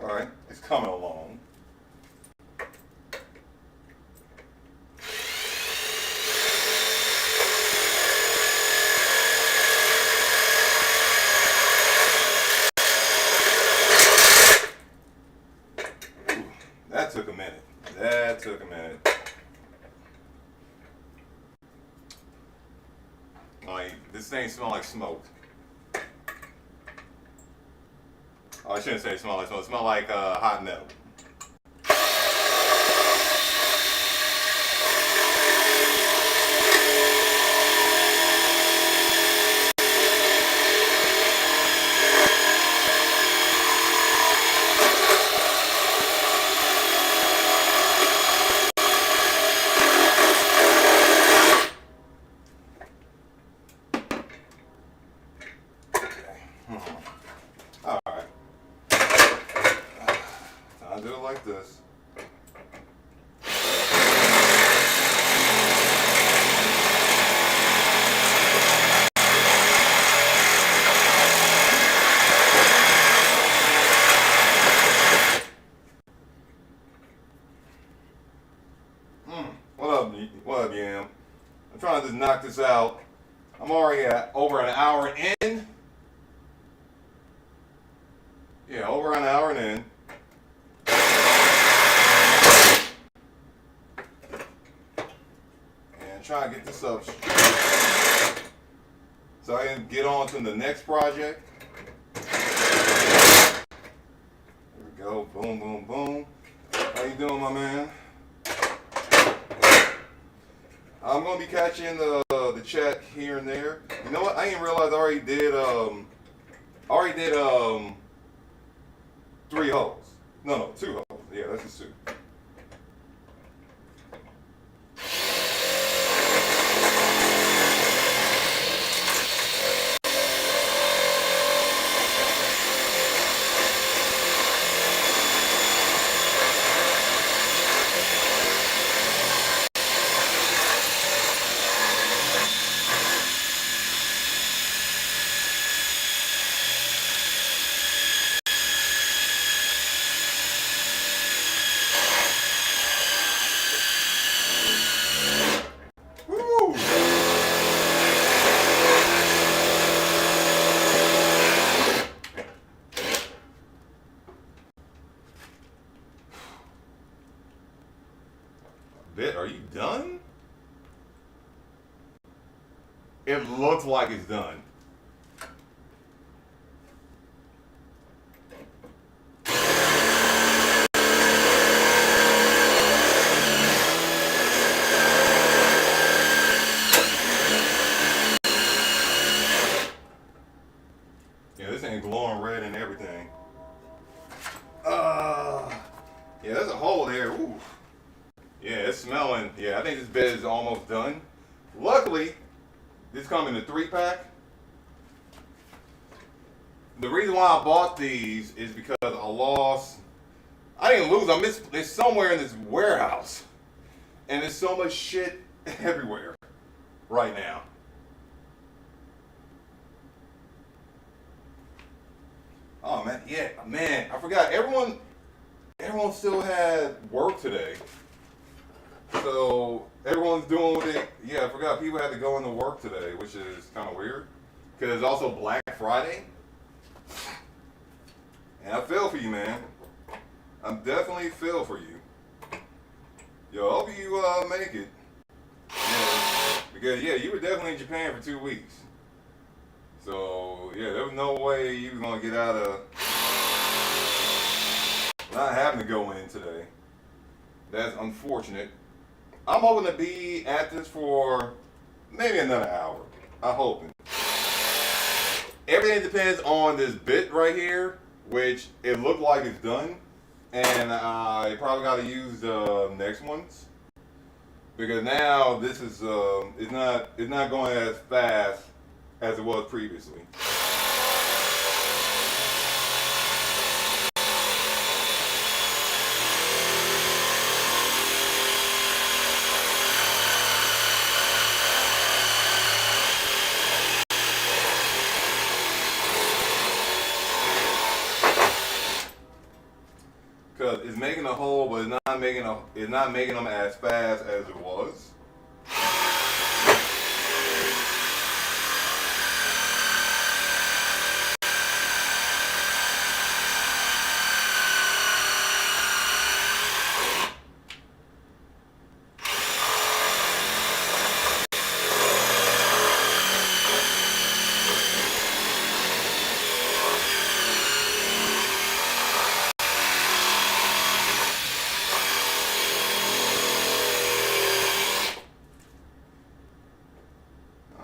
All right, it's coming along. Ooh, that took a minute. That took a minute. Like, this thing smells like smoke. Oh, I shouldn't say it smells like smoke. It smells like hot metal. All right. I do it like this. What up, Yam? I'm trying to just knock this out. I'm already at over an hour in. Yeah, over an hour in. And trying to get this up straight so I can get on to the next project. There we go. Boom, boom, boom. How you doing, my man? I'm gonna be catching the chat here and there. You know what? I didn't realize I already did 3 holes. No, 2 holes. Yeah, that's just 2. Are you done? It looks like it's done. Yeah, this ain't glowing red and everything. Yeah, there's a hole there. Ooh. Yeah, it's smelling. Yeah, I think this bed is almost done. Luckily, this comes in a 3-pack. The reason why I bought these is because I didn't lose them. It's somewhere in this warehouse. And there's so much shit everywhere right now. Oh man, yeah, man, I forgot. Everyone still had work today. So everyone's doing what they, yeah, I forgot people had to go into work today, which is kind of weird. Because it's also Black Friday. And I feel for you, man. I definitely feel for you. Yo, hope you make it. Yeah, because yeah, you were definitely in Japan for 2 weeks. So yeah, there was no way you was gonna get out of not having to go in today. That's unfortunate. I'm hoping to be at this for maybe another hour. I'm hoping. Everything depends on this bit right here, which it looked like it's done, and I probably got to use the next ones because now this is it's not going as fast as it was previously. Because it's making a hole, but it's not making them as fast as it was.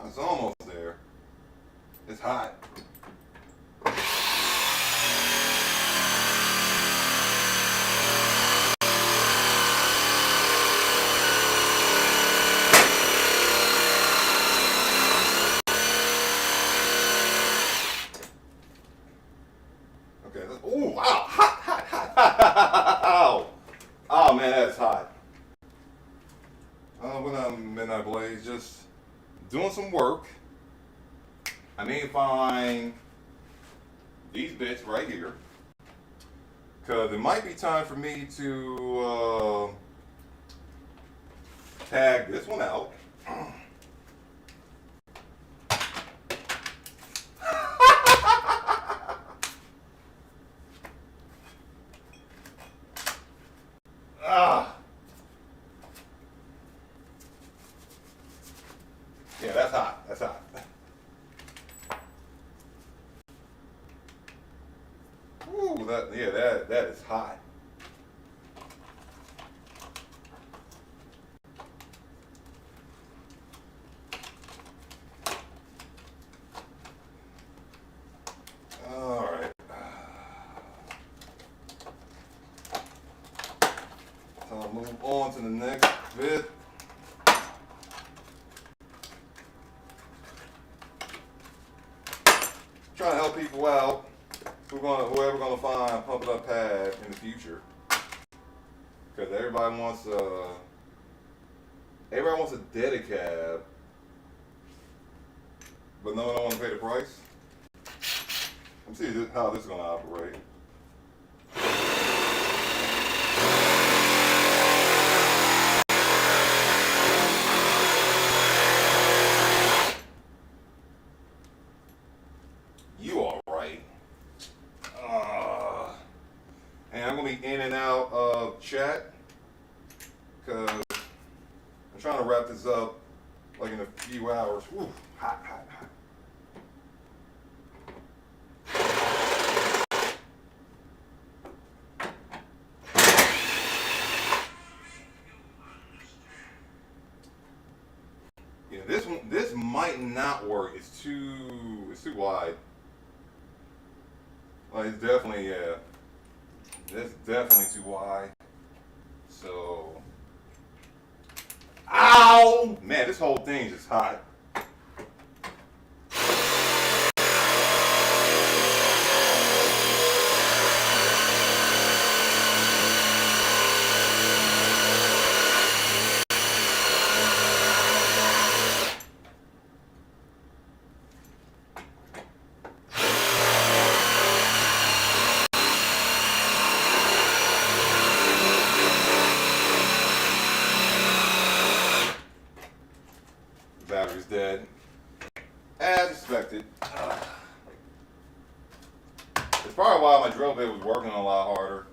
It's almost there. It's hot. Okay. Ooh, wow, hot, hot, hot, hot, hot, hot. Oh man, that's hot. When I'm Midnight Blaze, just doing some work. I need to find these bits right here because it might be time for me to tag this one out. Ah, yeah, that's hot. That's hot. Ooh, that is hot. All right. So I'll move on to the next bit. Trying to help people out. Whoever gonna find Pump It Up Pad in the future, because everybody wants a Dedicab, but no one don't want to pay the price. Let's see how this is gonna operate. You all right? And I'm gonna be in and out of chat because I'm trying to wrap this up like in a few hours. Ooh, hot, hot, hot. Yeah, this might not work. It's too wide. Like it's definitely yeah. That's definitely too wide. So, ow! Man, this whole thing is hot. Battery's dead. As expected. It's probably why my drill bit was working a lot harder.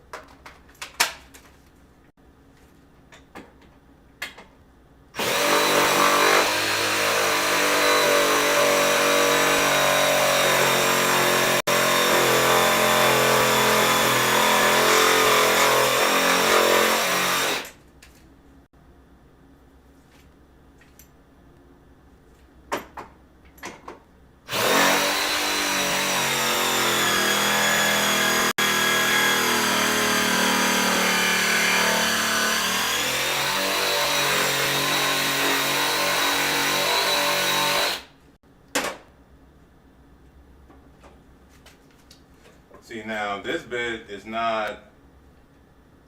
this bit is not,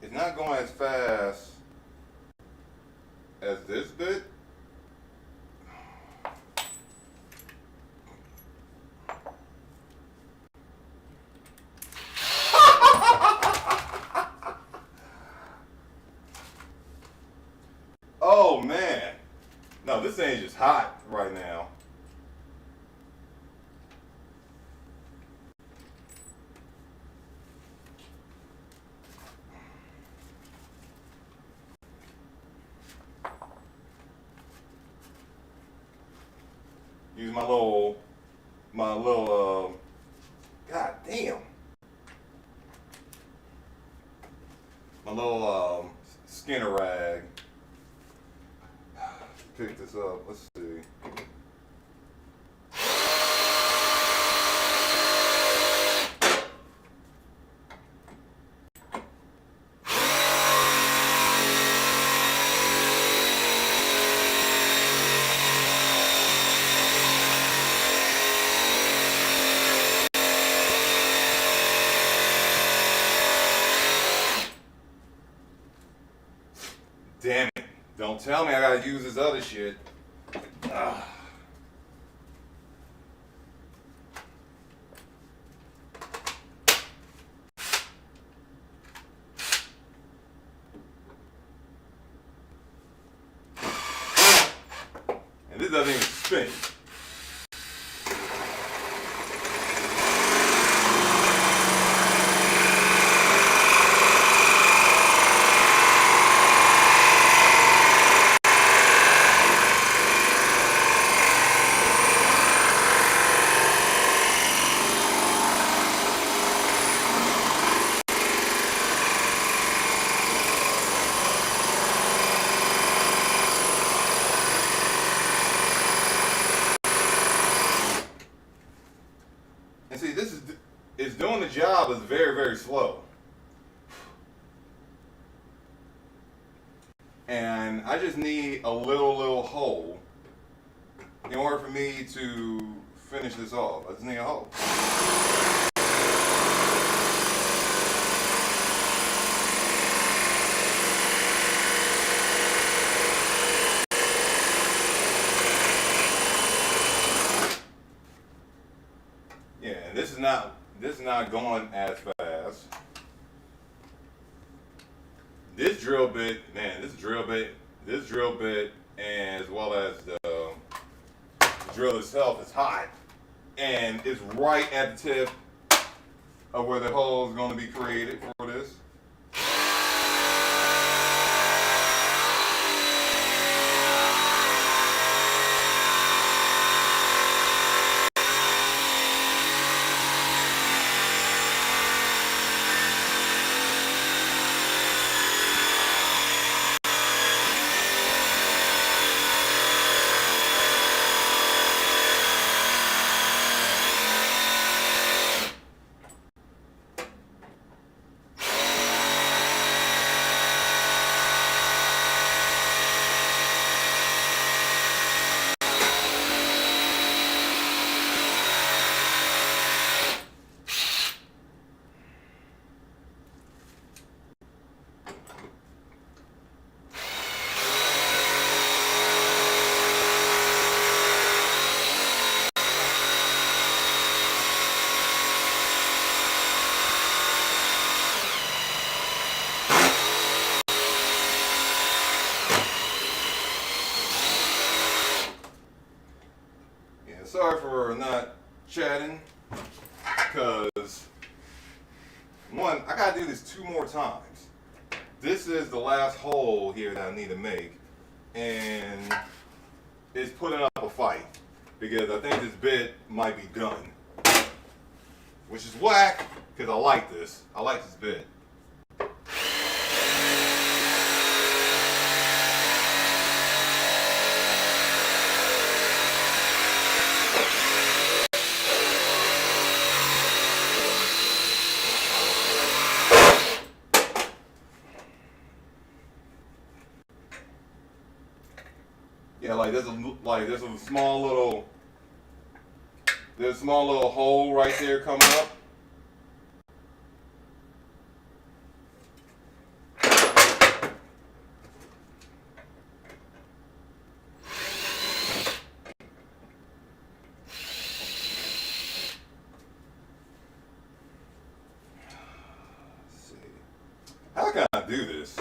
it's not going as fast as this bit. Oh man, no, this thing's just hot right now. Use my little, god damn, my little Skinner rag. Pick this up. Let's see. Damn it. Don't tell me I gotta use this other shit. Ugh. And this doesn't even spin. And see, this is doing the job is very, very slow. And I just need a little hole in order for me to finish this off. I just need a hole. Yeah, and this is not going as fast. This drill bit, man, this drill bit, and as well as the drill itself is hot, and it's right at the tip of where the hole is going to be created for this. Sorry for not chatting, because one, I gotta do this 2 more times. This is the last hole here that I need to make, and it's putting up a fight because I think this bit might be done, which is whack because I like this. I like this bit. Yeah, like there's a small little hole right there coming up. How can I do this?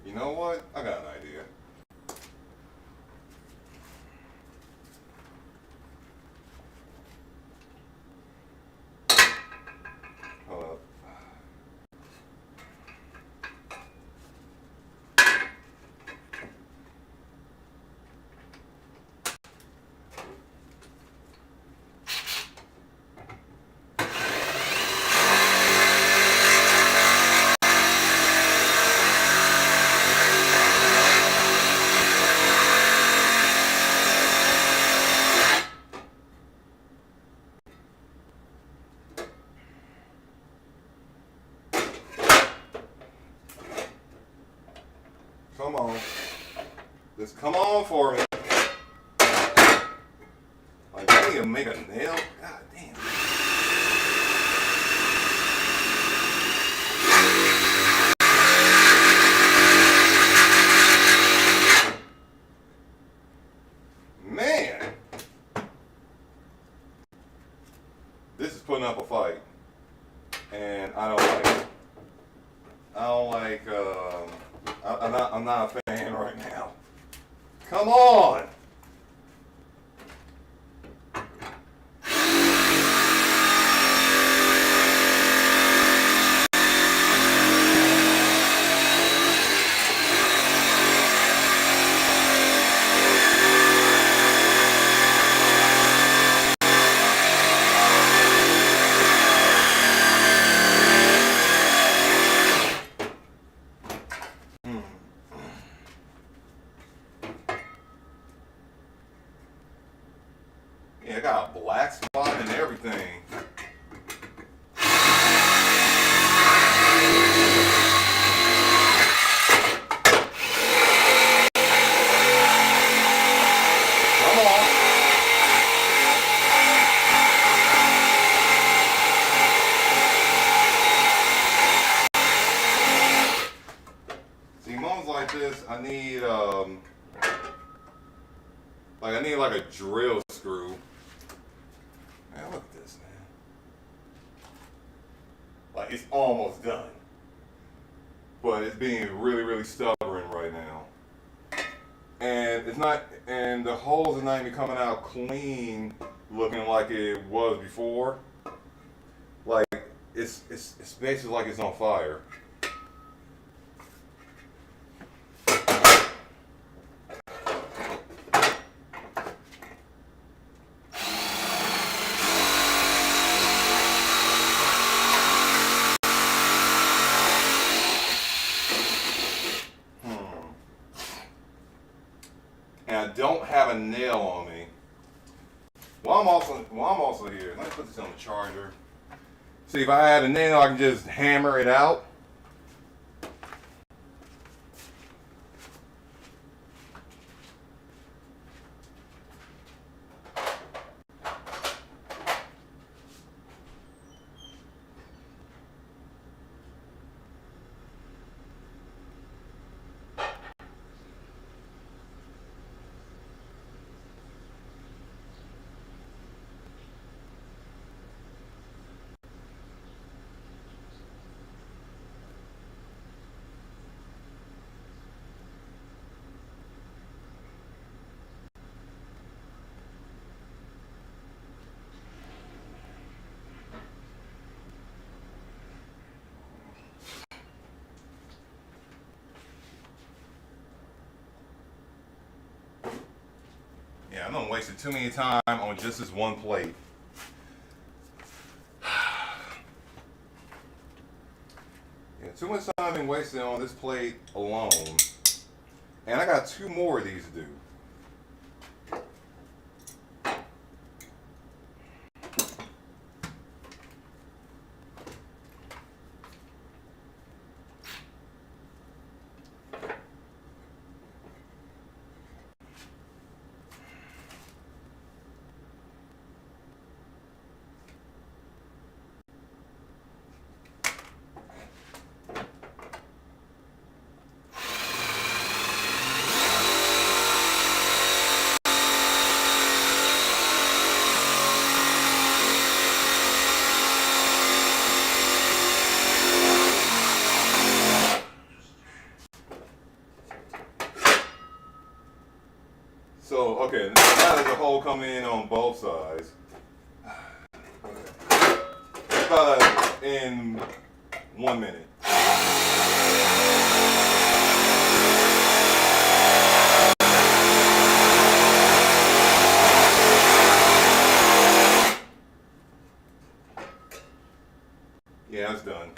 You know what? I got an idea. Hold up. Come on. Just come on for me. Like, I need to make a nail. God damn. Man. This is putting up a fight. And I don't like it. I don't like, I'm not a fan right now. Come on! Yeah, I got a black spot and everything. Come on. See, moments like this, I need like a drill screw. Man, look at this, man. Like, it's almost done. But it's being really, really stubborn right now. And it's not, and the holes are not even coming out clean looking like it was before. Like, it's basically like it's on fire. And I don't have a nail on me. Well, I'm also here. Let me put this on the charger. See, if I had a nail, I can just hammer it out. Yeah, I'm gonna waste too many time on just this one plate. Yeah, too much time been wasted on this plate alone. And I got 2 more of these to do. So, okay, now there's a hole coming in on both sides. About in 1 minute. Yeah, it's done.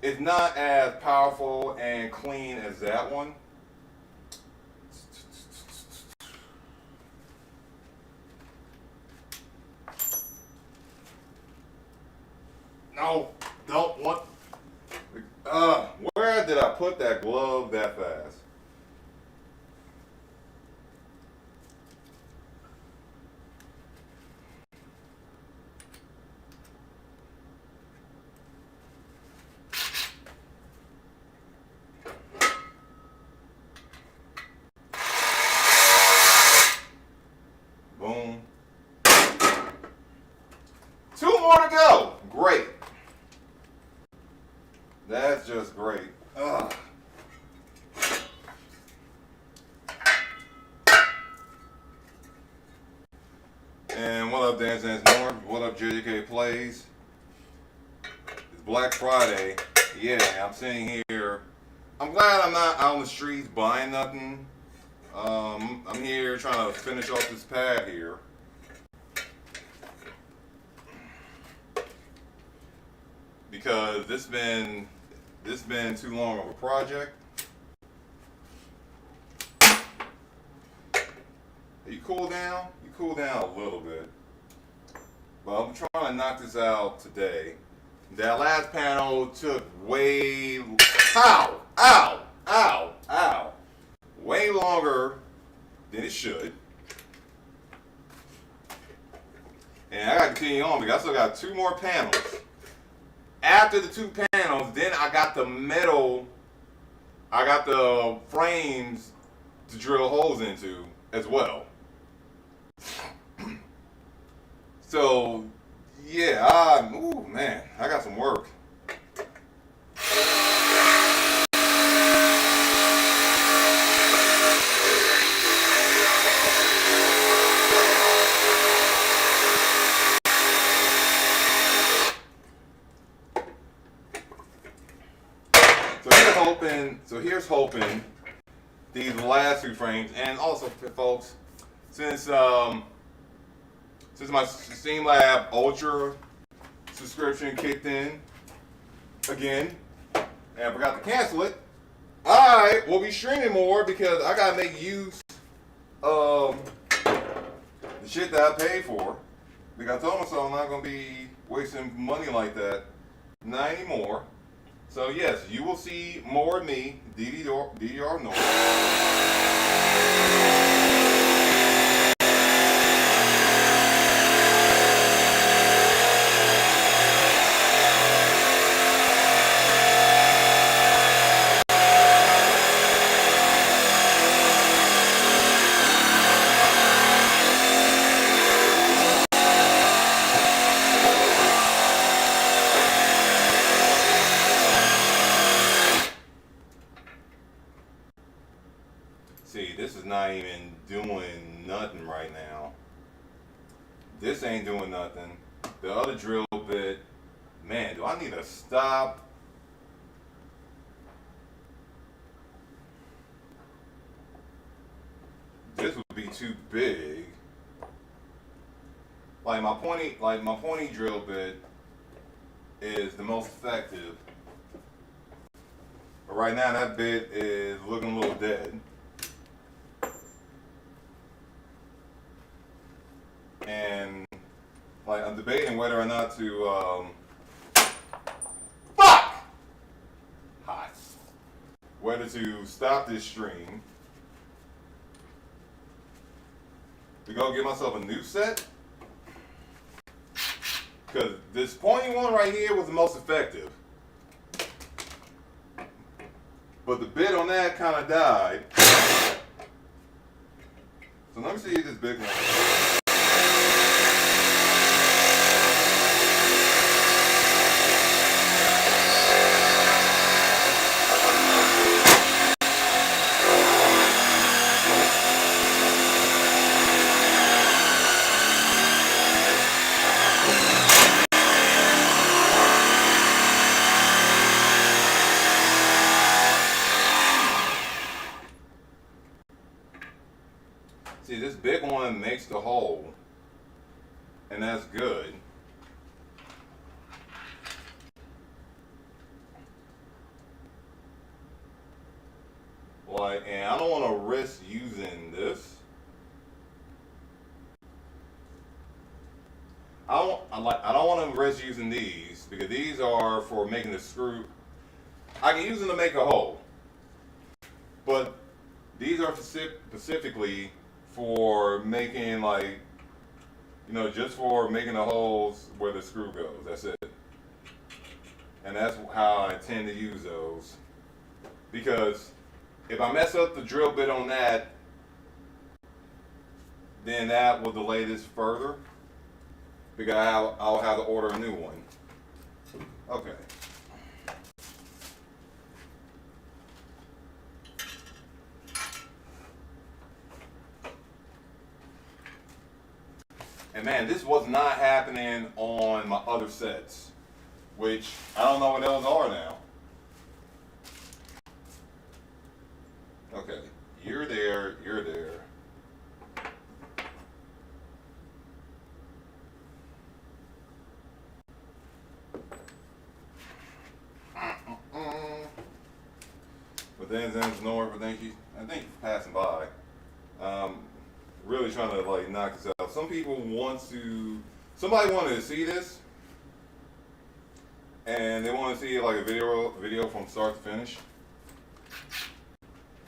It's not as powerful and clean as that one. No, don't want. Where did I put that glove that fast? Boom. 2 more to go. Great. That's just great. Ugh. And what up, Dance Dance North? What up, JJK Plays? It's Black Friday. Yeah, I'm sitting here. I'm glad I'm not out on the streets buying nothing. I'm here trying to finish off this pad here. Because this been too long of a project. You cool down? You cool down a little bit. But I'm trying to knock this out today. That last panel took way way longer than it should. And I got to continue on because I still got 2 more panels. After the 2 panels, then I got the metal, I got the frames to drill holes into as well. So, yeah, ooh, man, I got some work. So here's hoping these last 2 frames, and also folks, since my Steam Lab Ultra subscription kicked in again, and I forgot to cancel it, I will be streaming more because I gotta make use of the shit that I paid for. Because I told myself I'm not gonna be wasting money like that, not anymore. So yes, you will see more of me, DDR North. See, this is not even doing nothing right now. This ain't doing nothing. The other drill bit, man, do I need to stop? This would be too big. Like my pointy drill bit is the most effective. But right now that bit is looking a little dead. And like I'm debating whether or not to whether to stop this stream to go get myself a new set, because this pointy one right here was the most effective, but the bit on that kind of died. So let me see this big one. one makes the hole, and that's good. Like, and I don't want to risk using this. I don't want to risk using these because these are for making the screw. I can use them to make a hole, but these are specifically for making, like, just for making the holes where the screw goes. That's it. And that's how I tend to use those. Because if I mess up the drill bit on that, then that will delay this further. Because I'll have to order a new one. Okay. And man, this was not happening on my other sets, which I don't know what those are now. Okay, you're there, you're there. But then North, I think he's passing by. Really trying to like knock this out. Somebody wanted to see this, and they want to see like a video from start to finish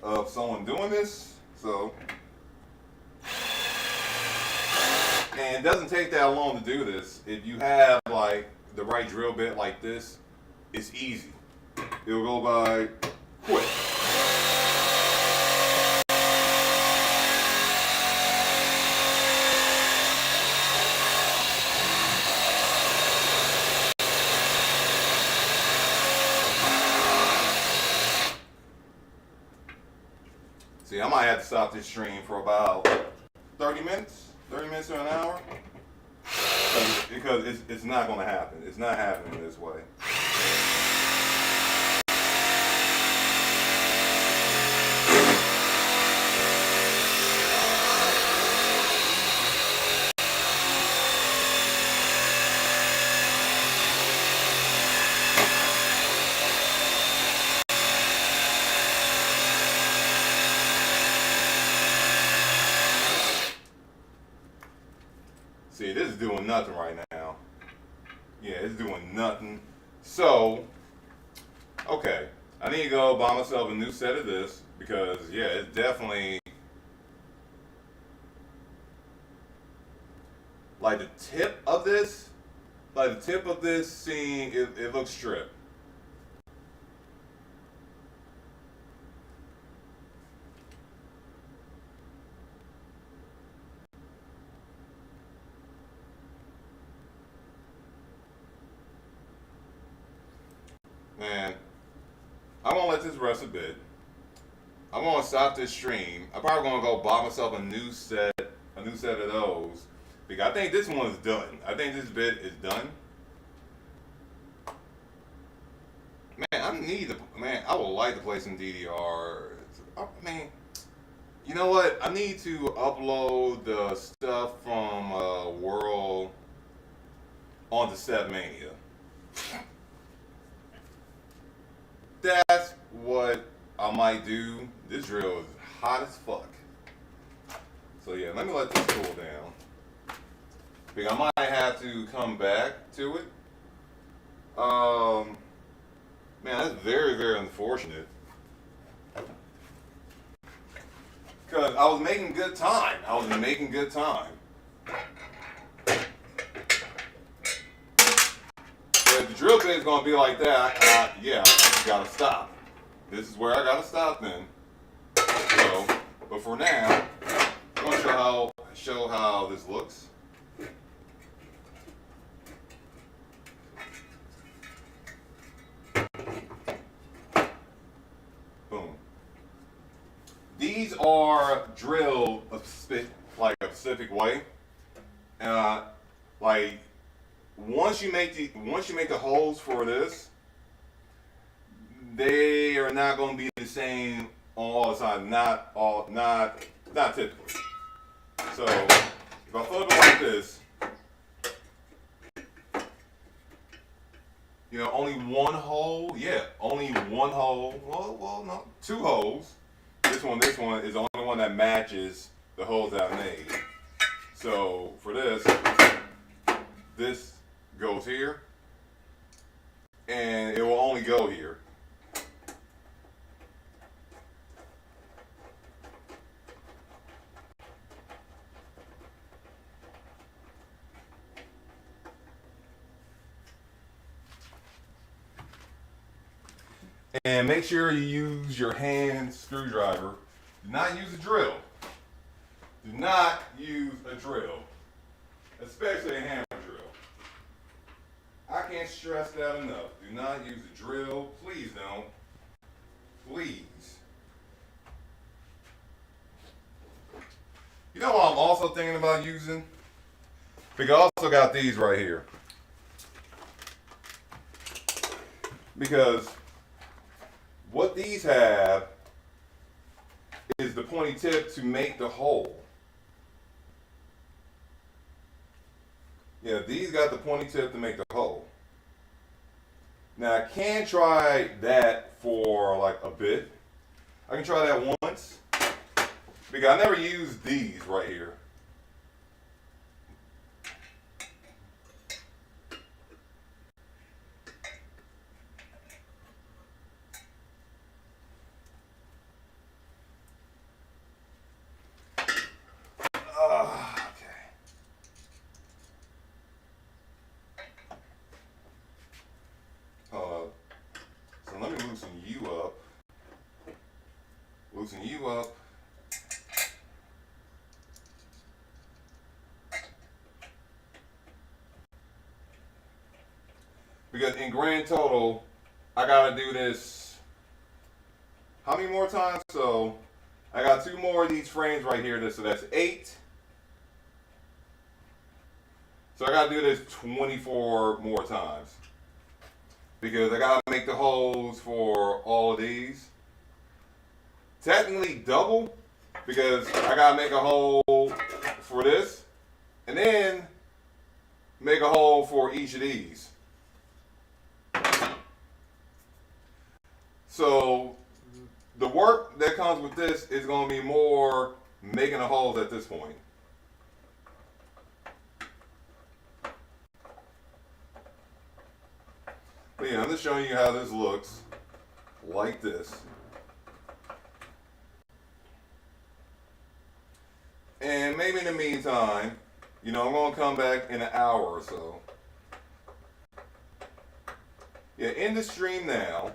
of someone doing this. So, and it doesn't take that long to do this. If you have like the right drill bit like this, it's easy. It'll go by quick. See, I might have to stop this stream for about 30 minutes to an hour, because it's not going to happen. It's not happening this way. See, this is doing nothing right now. Yeah, it's doing nothing. So, okay, I need to go buy myself a new set of this because, yeah, it's definitely like the tip of this scene, it looks stripped. Man, I'm gonna let this rest a bit. I'm gonna stop this stream. I'm probably gonna go buy myself a new set of those. Because I think this one is done. I think this bit is done. Man, I would like to play some DDR. Man, you know what? I need to upload the stuff from World onto Stepmania. That's what I might do. This drill is hot as fuck. So yeah, let me let this cool down. Because I might have to come back to it. Man, that's very, very unfortunate. Because I was making good time. But if the drill bit is going to be like that, yeah, I gotta stop. This is where I gotta stop then. So, but for now, I'm going to show how this looks. Boom. These are drilled like a specific way. Like once you make the holes for this, they are not going to be the same all the time. Not typically. So if I flip it like this, you know, only one hole. Yeah, only one hole. Well, no, two holes. This one is the only one that matches the holes that I made. So for this goes here, and it will only go here. And make sure you use your hand screwdriver. Do not use a drill. Do not use a drill, especially a hammer drill. I can't stress that enough. Do not use a drill. Please don't. Please. You know what I'm also thinking about using? Because I also got these right here. Because what these have is the pointy tip to make the hole. Yeah, these got the pointy tip to make the hole. Now I can try that for like a bit. I can try that once. Because I never used these right here. So let me loosen you up. Loosen you up. Because in grand total, I gotta do this how many more times? So I got 2 more of these frames right here, so that's 8. So I gotta do this 24 more times. Because I gotta make the holes for all of these. Technically double, because I gotta make a hole for this, and then make a hole for each of these. So the work that comes with this is going to be more making the holes at this point. But yeah, I'm just showing you how this looks like this. And maybe in the meantime, you know, I'm going to come back in an hour or so. Yeah, end the stream now.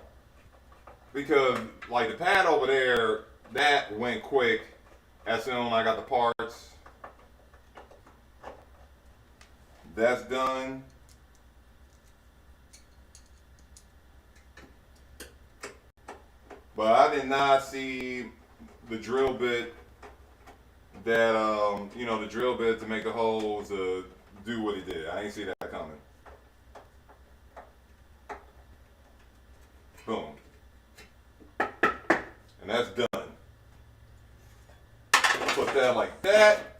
Because, like, the pad over there, that went quick as soon as I got the parts. That's done. But I did not see the drill bit that, you know, the drill bit to make the holes do what it did. I didn't see that coming. Boom. And that's done. Put that like that.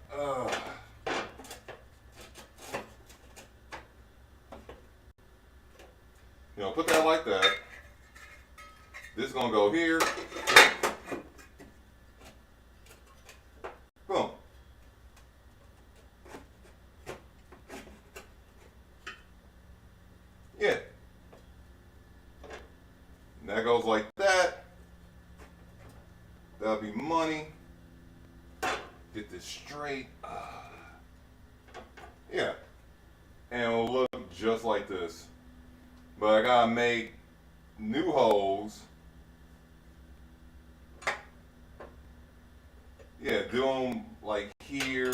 You know, put that like that. This is gonna go here. Boom. Yeah. And that goes like that. That'll be money. Get this straight. Yeah. And it'll look just like this. But I gotta make new holes. Yeah, do them like here.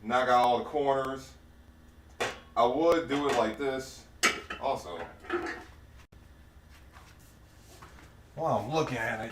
Knock out all the corners. I would do it like this also. While I'm looking at it.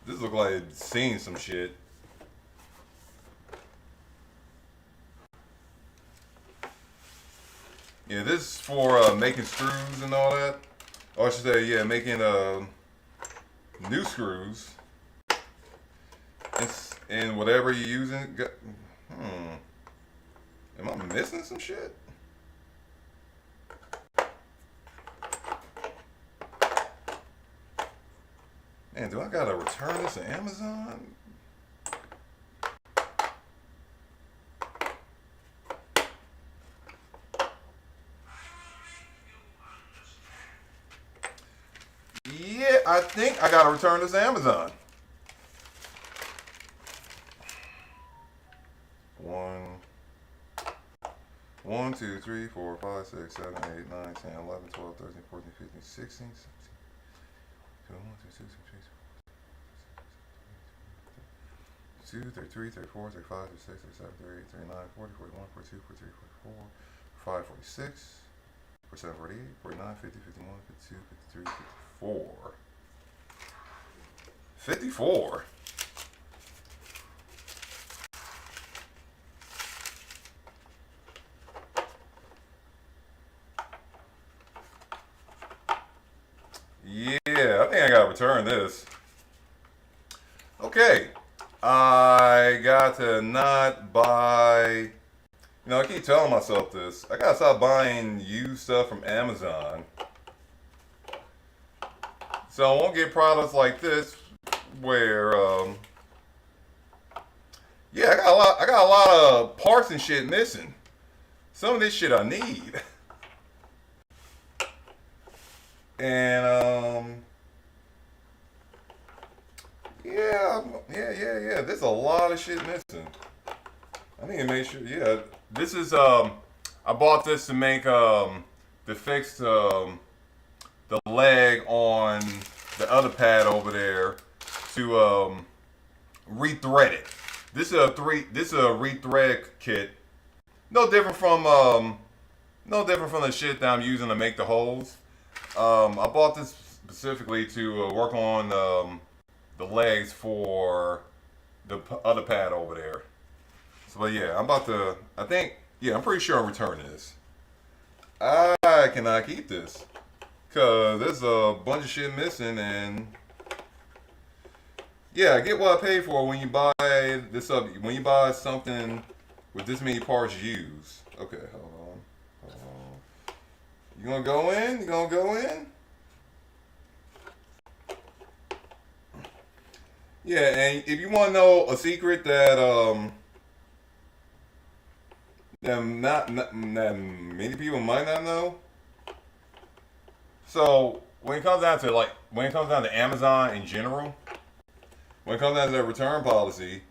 this looks like it's seen some shit. Yeah, this is for making screws and all that. Or I should say, yeah, making new screws. And whatever you're using. Am I missing some shit? Man, do I gotta return this to Amazon? Yeah, I think I gotta return this to Amazon. 1, 2, 3, 4, 5, 6, 7, 8, 9, 10, 11, 12, 13, 14, 15, 16, 17, 2, 33, 34, 35, 36, 37, 38, 39, 40, 41, 42, 43, 44, 45, 46, 47, 48, 49, 50, 51, 52, 53, 54. 54. Yeah, I think I gotta return this. Okay. I got to not buy. You know, I keep telling myself this. I gotta stop buying used stuff from Amazon. So I won't get products like this where, yeah, I got a lot of parts and shit missing. Some of this shit I need. And, yeah. There's a lot of shit missing. I need to make sure, yeah. This is, I bought this to make, to fix, the leg on the other pad over there to, rethread it. This is a rethread kit. No different from the shit that I'm using to make the holes. I bought this specifically to work on the legs for the other pad over there. So, but yeah, I'm pretty sure I'm returning this. I cannot keep this because there's a bunch of shit missing, and yeah, I get what I pay for when you buy this up. When you buy something with this many parts used. Okay, hold on. You gonna go in? You gonna go in? Yeah, and if you want to know a secret that that many people might not know. So when it comes down to Amazon in general, when it comes down to their return policy,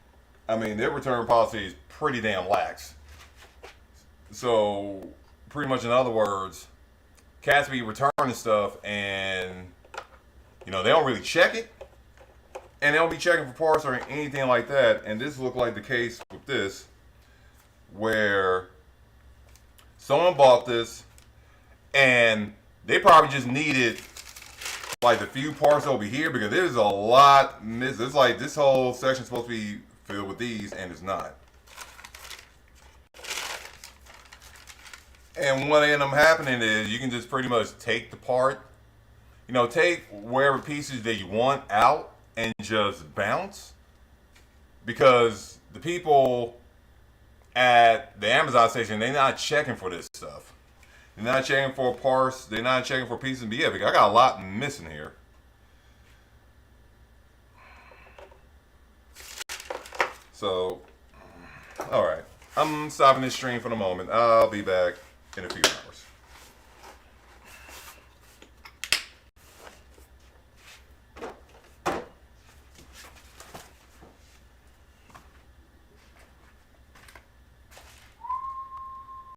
I mean their return policy is pretty damn lax. So pretty much in other words, cats be returning stuff and they don't really check it. And they don't be checking for parts or anything like that. And this looked like the case with this, where someone bought this and they probably just needed like the few parts over here because there's a lot missing. It's like this whole section is supposed to be filled with these and it's not. And what ended up happening is you can just pretty much take the part, take wherever pieces that you want out and just bounce, because the people at the Amazon station, they're not checking for this stuff. They're not checking for parts. They're not checking for pieces. But yeah, because I got a lot missing here. So, all right. I'm stopping this stream for the moment. I'll be back in a few hours.